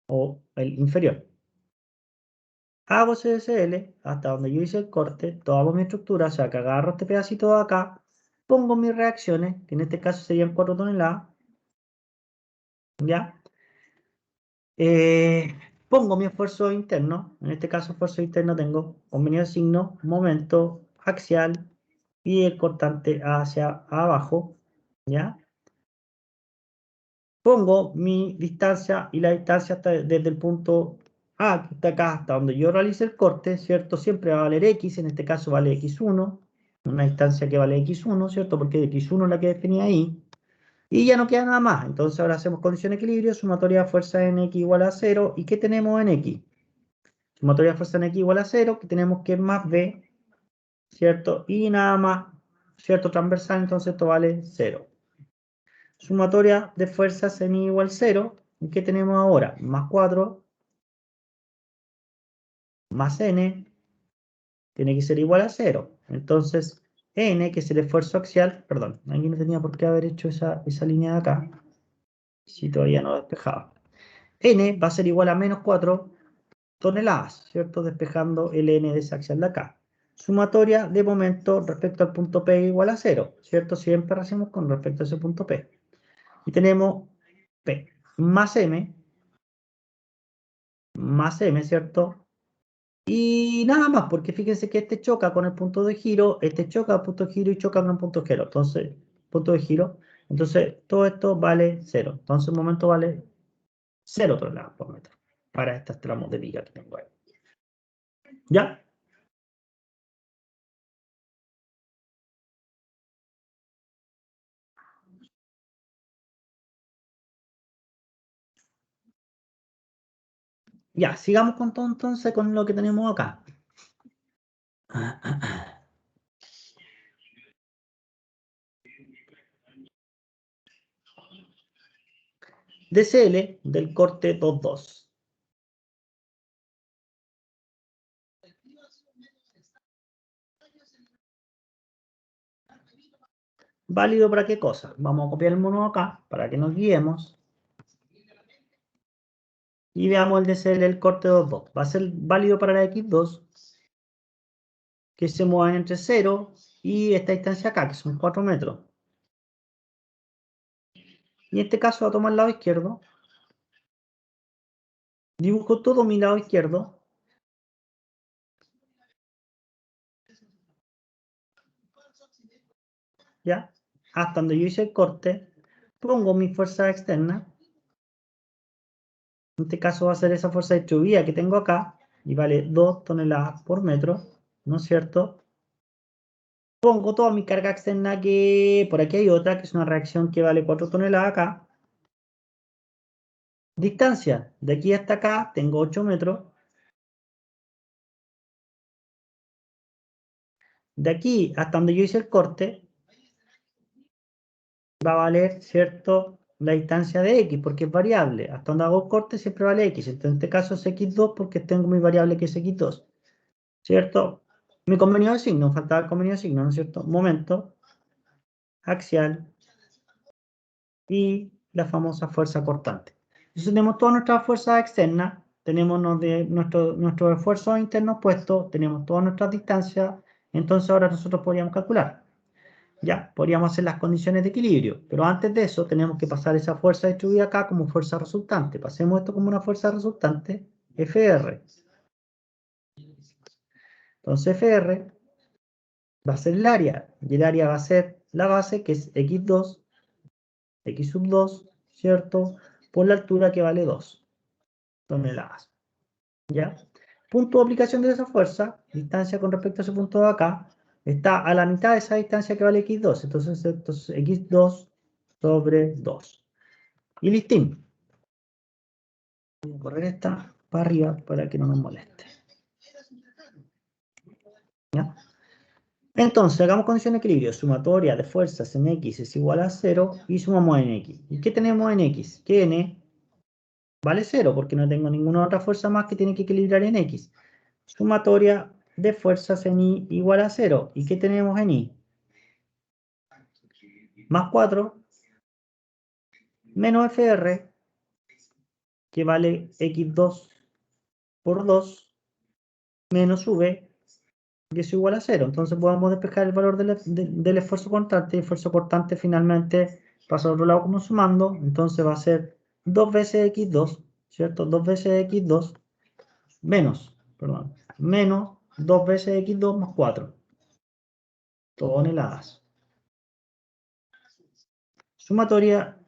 o el inferior. Hago CSL hasta donde yo hice el corte, tomo mi estructura, o sea que agarro este pedacito de acá, pongo mis reacciones, que en este caso serían 4 toneladas, ¿ya? Pongo mi esfuerzo interno, en este caso esfuerzo interno tengo convenido signo, momento, axial y el cortante hacia abajo, ¿ya? Pongo mi distancia y la distancia desde el punto A, que está acá, hasta donde yo realice el corte, ¿cierto? Siempre va a valer X, en este caso vale X1, una distancia que vale X1, ¿cierto? Porque X1 es la que definía ahí. Y ya no queda nada más. Entonces ahora hacemos condición de equilibrio, sumatoria de fuerza en X igual a 0. ¿Y qué tenemos en X? Sumatoria de fuerza en X igual a 0, que tenemos que es más B, ¿cierto? Y nada más, ¿cierto? Transversal, entonces esto vale 0. Sumatoria de fuerzas en I igual 0. ¿Y qué tenemos ahora? Más 4, más N, tiene que ser igual a 0. Entonces, N, que es el esfuerzo axial, perdón, aquí no tenía por qué haber hecho esa línea de acá, si todavía no despejaba. N va a ser igual a menos 4 toneladas, ¿cierto? Despejando el N de esa axial de acá. Sumatoria de momento respecto al punto P igual a 0, ¿cierto? Siempre hacemos con respecto a ese punto P. Y tenemos P más M, ¿cierto? Y nada más, porque fíjense que este choca con el punto de giro, este choca con el punto de giro y choca con el punto de giro. Entonces, punto de giro. Entonces, todo esto vale 0. Entonces, el momento vale 0 toneladas por metro para estos tramos de viga que tengo ahí. ¿Ya? Ya, sigamos con todo entonces con lo que tenemos acá. DCL del corte 2.2. ¿Válido para qué cosa? Vamos a copiar el mono acá para que nos guiemos. Y veamos el DCL del corte 2.2. Va a ser válido para la X2, que se muevan entre 0 y esta distancia acá, que son 4 metros. Y en este caso va a tomar el lado izquierdo. Dibujo todo mi lado izquierdo. ¿Ya? Hasta donde yo hice el corte. Pongo mi fuerza externa. En este caso va a ser esa fuerza distribuida que tengo acá. Y vale 2 toneladas por metro. ¿No es cierto? Pongo toda mi carga externa que... Por aquí hay otra, que es una reacción que vale 4 toneladas acá. Distancia. De aquí hasta acá tengo 8 metros. De aquí hasta donde yo hice el corte, va a valer, ¿cierto? La distancia de X, porque es variable. Hasta donde hago el corte siempre vale X. Entonces, en este caso es X2 porque tengo mi variable que es X2. ¿Cierto? Mi convenio de signo, faltaba el convenio de signo, ¿no es cierto? Momento, axial y la famosa fuerza cortante. Entonces tenemos todas nuestras fuerzas externas, tenemos nuestros esfuerzos internos puestos, tenemos todas nuestras distancias, entonces ahora nosotros podríamos calcular. Ya, podríamos hacer las condiciones de equilibrio, pero antes de eso tenemos que pasar esa fuerza distribuida acá como fuerza resultante. Pasemos esto como una fuerza resultante, FR. Entonces FR va a ser el área, y el área va a ser la base, que es X2, X sub 2, ¿cierto? Por la altura que vale 2 toneladas. ¿Ya? Punto de aplicación de esa fuerza, distancia con respecto a ese punto de acá, está a la mitad de esa distancia que vale X2. Entonces X2 sobre 2. Y listín. Voy a correr esta para arriba para que no nos moleste. ¿Ya? Entonces, hagamos condición de equilibrio. Sumatoria de fuerzas en X es igual a 0 y sumamos en X. ¿Y qué tenemos en X? Que N vale 0 porque no tengo ninguna otra fuerza más que tiene que equilibrar en X. Sumatoria de fuerzas en Y igual a 0. ¿Y qué tenemos en Y? Más 4 menos FR, que vale X2 por 2 menos V, y es igual a 0. Entonces podemos despejar el valor del esfuerzo constante. El esfuerzo constante finalmente pasa al otro lado como sumando. Entonces va a ser 2 veces X2, ¿cierto? 2 veces X2 menos, perdón, menos 2 veces X2 más 4 toneladas. Sumatoria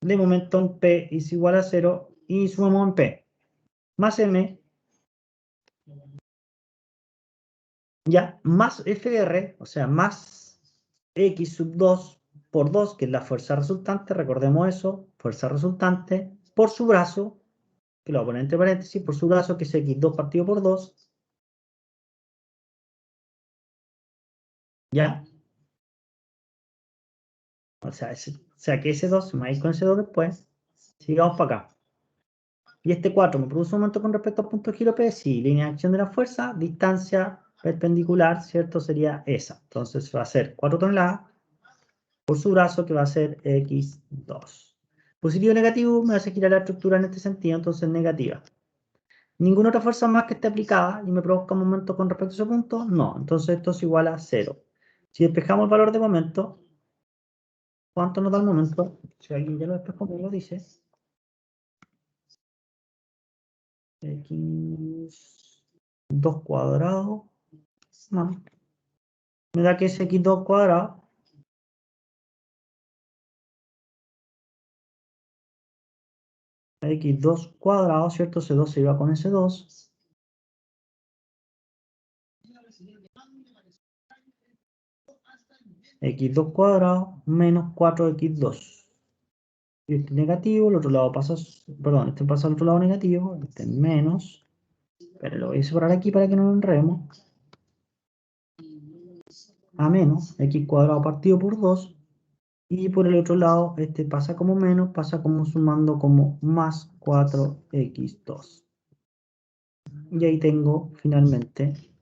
de momento en P es igual a 0 y sumamos en P. Más M ya, más FR, o sea, más X sub 2 por 2, que es la fuerza resultante, recordemos eso, fuerza resultante, por su brazo, que lo voy a poner entre paréntesis, por su brazo, que es X2 partido por 2, ¿ya? O sea, que ese 2, me va a ir con ese 2 después, sigamos para acá. Y este 4 me produce un momento con respecto al punto de giro P, sí, línea de acción de la fuerza, distancia perpendicular, ¿cierto? Sería esa. Entonces va a ser 4 toneladas por su brazo, que va a ser X2. Positivo o negativo me hace girar la estructura en este sentido, entonces negativa. Ninguna otra fuerza más que esté aplicada y me provoca un momento con respecto a ese punto, no. Entonces esto es igual a 0. Si despejamos el valor de momento, ¿cuánto nos da el momento? Si alguien ya lo despejó, me lo dice. X2 cuadrado. No. Me da que es X2 cuadrado. X2 cuadrado, ¿cierto? Ese 2 se iba con ese 2. X2 cuadrado menos 4X2. Este negativo, el otro lado pasa, perdón, este pasa al otro lado negativo, este menos, pero lo voy a separar aquí para que no lo enredemos, a menos, X cuadrado partido por 2, y por el otro lado, este pasa como menos, pasa como sumando como más 4X2. Y ahí tengo finalmente,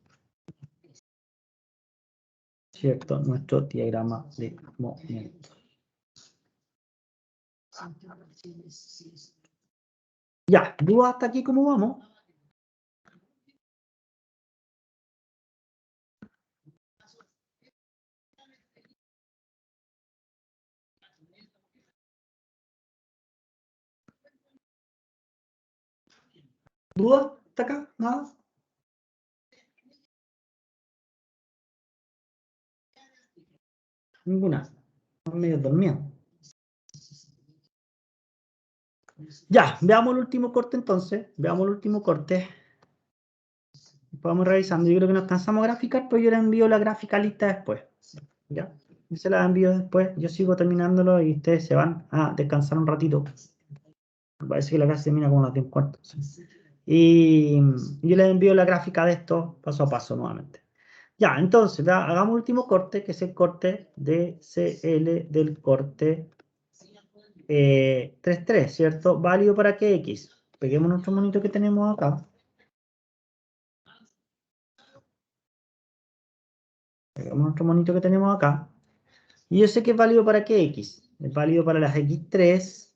¿cierto? Nuestro diagrama de movimiento. Ya, ¿duda hasta aquí cómo vamos? ¿Duda hasta acá? ¿Nada? Ninguna. Están medio dormidos. Ya, veamos el último corte entonces. Veamos el último corte. Vamos revisando. Yo creo que nos cansamos de graficar, pues yo le envío la gráfica lista después. ¿Ya? Yo se la envío después. Yo sigo terminándolo y ustedes se van a descansar un ratito. Parece que la clase termina como a las 10:15. ¿Sí? Y yo les envío la gráfica de esto paso a paso nuevamente. Ya, entonces, hagamos el último corte, que es el corte de CL del corte 3,3, ¿cierto? ¿Válido para qué X? Peguemos nuestro monito que tenemos acá. Pegamos nuestro monito que tenemos acá. Y yo sé que es válido para qué X. Es válido para las X3,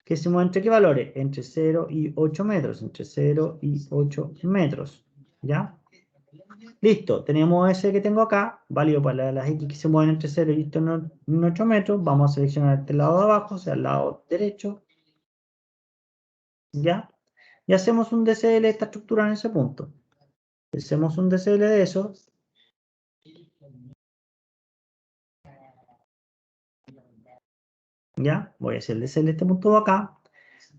que se mueven entre qué valores? Entre 0 y 8 metros. Entre 0 y 8 metros. ¿Ya? Listo. Tenemos ese que tengo acá, válido para las X que se mueven entre 0 y 8 metros. Vamos a seleccionar este lado de abajo, o sea, el lado derecho. ¿Ya? Y hacemos un DCL de esta estructura en ese punto. Hacemos un DCL de eso. ¿Ya? Voy a hacer el DCL de este punto de acá.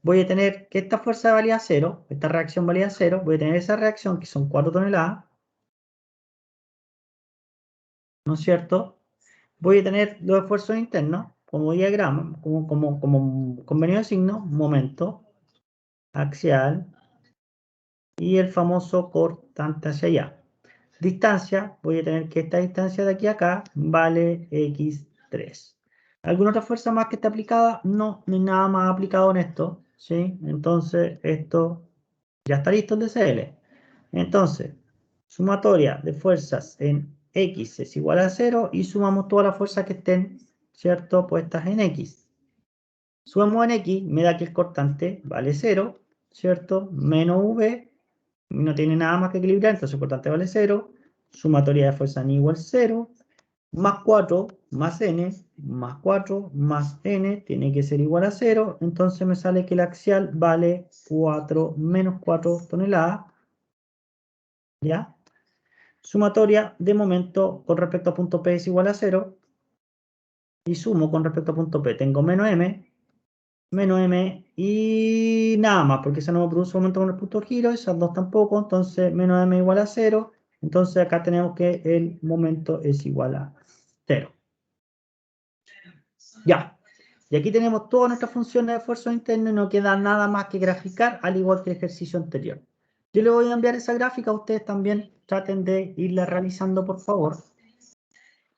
Voy a tener que esta fuerza valía 0, esta reacción valía 0, voy a tener esa reacción que son 4 toneladas, ¿no es cierto? Voy a tener los esfuerzos internos como diagrama, como convenio de signo, momento, axial y el famoso cortante hacia allá. Distancia, voy a tener que esta distancia de aquí a acá vale x3. ¿Alguna otra fuerza más que esté aplicada? No, no hay nada más aplicado en esto, ¿sí? Entonces esto ya está listo el DCL. Entonces, sumatoria de fuerzas en X es igual a 0 y sumamos todas las fuerzas que estén, ¿cierto?, puestas en X. Sumamos en X, me da que el cortante vale 0, ¿cierto? Menos V, no tiene nada más que equilibrar, entonces el cortante vale 0. Sumatoria de fuerzas n igual 0. Más 4 más n, más 4 más n, tiene que ser igual a 0. Entonces me sale que el axial vale 4 menos 4 toneladas. ¿Ya? Sumatoria de momento con respecto a punto P es igual a 0. Y sumo con respecto a punto P. Tengo menos M y nada más, porque ese no me produce momento con el punto de giro, esas dos tampoco. Entonces menos M igual a 0. Entonces acá tenemos que el momento es igual a 0. Ya. Y aquí tenemos todas nuestras funciones de esfuerzo interno y no queda nada más que graficar, al igual que el ejercicio anterior. Yo le voy a enviar esa gráfica, ustedes también traten de irla realizando, por favor.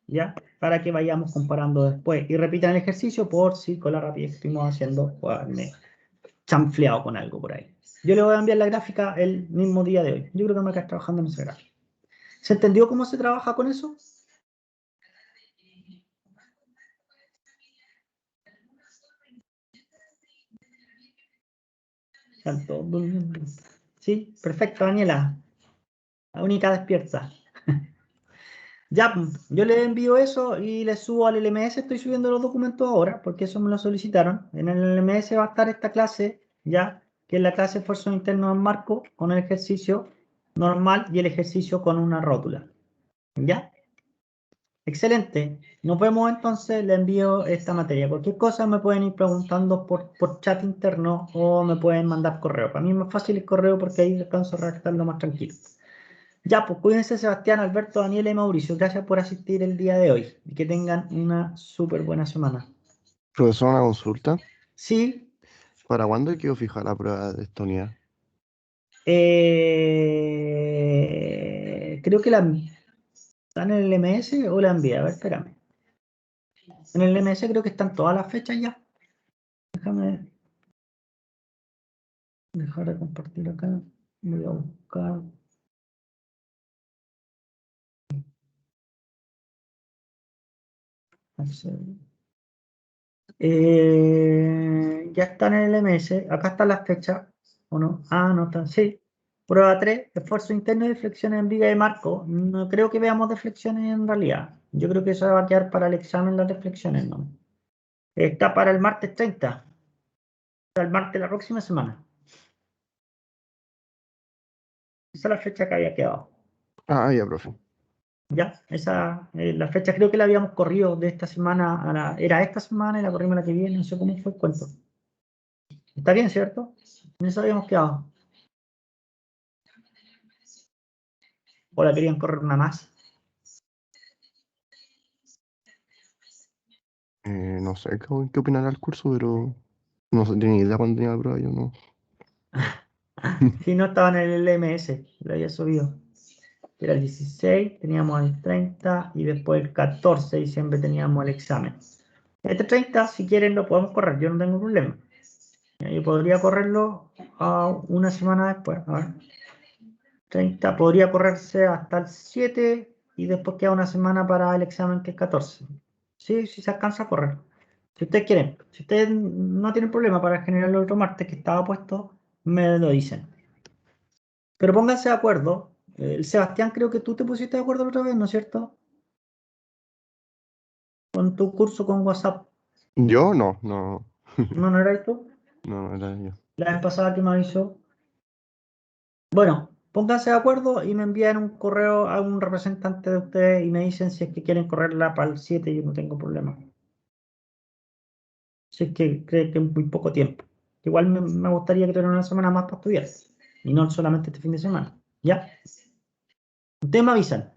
¿Ya? Para que vayamos comparando después. Y repitan el ejercicio por si con la rapidez que estuvimos haciendo, pues me chanfleado con algo por ahí. Yo le voy a enviar la gráfica el mismo día de hoy. Yo creo que me voy a quedar trabajando en esa gráfica. ¿Se entendió cómo se trabaja con eso? Están todos durmiendo. Sí, perfecto, Daniela. La única despierta. Ya, yo les envío eso y les subo al LMS. Estoy subiendo los documentos ahora porque eso me lo solicitaron. En el LMS va a estar esta clase, ya, que es la clase de esfuerzo interno en marco con el ejercicio normal y el ejercicio con una rótula. ¿Ya? Excelente. Nos vemos entonces. Le envío esta materia. Cualquier cosa me pueden ir preguntando por chat interno o me pueden mandar correo. Para mí es más fácil el correo porque ahí alcanzo a redactarlo más tranquilo. Ya, pues cuídense Sebastián, Alberto, Daniela y Mauricio. Gracias por asistir el día de hoy y que tengan una súper buena semana. Profesor, una consulta. Sí, ¿Para cuándo quedó fija la prueba de esta unidad? creo que ¿está en el LMS o la envié? A ver, espérame. En el LMS creo que están todas las fechas ya. Déjame dejar de compartir acá. Voy a buscar. Ya está en el LMS. Acá están las fechas. ¿O no? Ah, no están. Sí. Prueba 3, esfuerzo interno y deflexiones en viga y marco. No creo que veamos deflexiones en realidad. Yo creo que eso va a quedar para el examen las deflexiones, ¿no? Está para el martes 30. Para el martes de la próxima semana. Esa es la fecha que había quedado. Ah, ya, profe. Ya, esa, la fecha creo que la habíamos corrido de esta semana era esta semana y la corrimos la que viene, no sé cómo fue el cuento. Está bien, ¿cierto? En eso habíamos quedado. ¿O la querían correr una más? No sé qué opinará el curso, pero no sé, tenía idea cuándo tenía la prueba, yo no. Si no estaba en el LMS, lo había subido. Era el 16, teníamos el 30 y después el 14 de diciembre teníamos el examen. Este 30, si quieren, lo podemos correr, yo no tengo problema. Yo podría correrlo una semana después. A ver. 30 podría correrse hasta el 7 y después queda una semana para el examen que es 14. Sí, sí se alcanza a correr. Si ustedes quieren, si ustedes no tienen problema para generar el otro martes que estaba puesto, me lo dicen. Pero pónganse de acuerdo. El Sebastián, creo que tú te pusiste de acuerdo la otra vez, ¿no es cierto? Con tu curso con WhatsApp. Yo no, ¿No, no eras tú? no era yo. La vez pasada que me avisó. Bueno, pónganse de acuerdo y me envían un correo a un representante de ustedes y me dicen si es que quieren correrla para el 7, yo no tengo problema. Si es que creen que es muy poco tiempo. Igual me gustaría que tuviera una semana más para estudiar y no solamente este fin de semana. ¿Ya? Ustedes me avisan.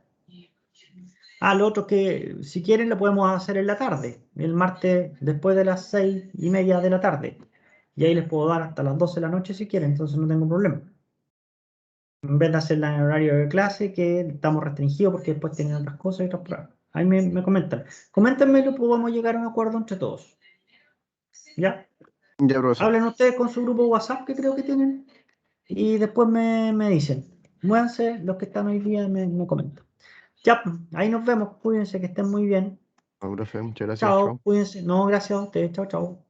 Lo otro que si quieren lo podemos hacer en la tarde, el martes después de las 6:30 de la tarde. Y ahí les puedo dar hasta las 12 de la noche si quieren, entonces no tengo problema. En vez de hacerla en horario de clase, que estamos restringidos porque después tienen otras cosas y otras pruebas. Ahí me comentan. Coméntenme y lo podemos llegar a un acuerdo entre todos. ¿Ya? Ya, profesor. Hablen ustedes con su grupo WhatsApp que creo que tienen y después me dicen. Muévanse, los que están hoy día me comentan. Ya, ahí nos vemos. Cuídense, que estén muy bien. No, profe, muchas gracias, Chao, chao. cuídense. No, gracias a ustedes. Chao, chao.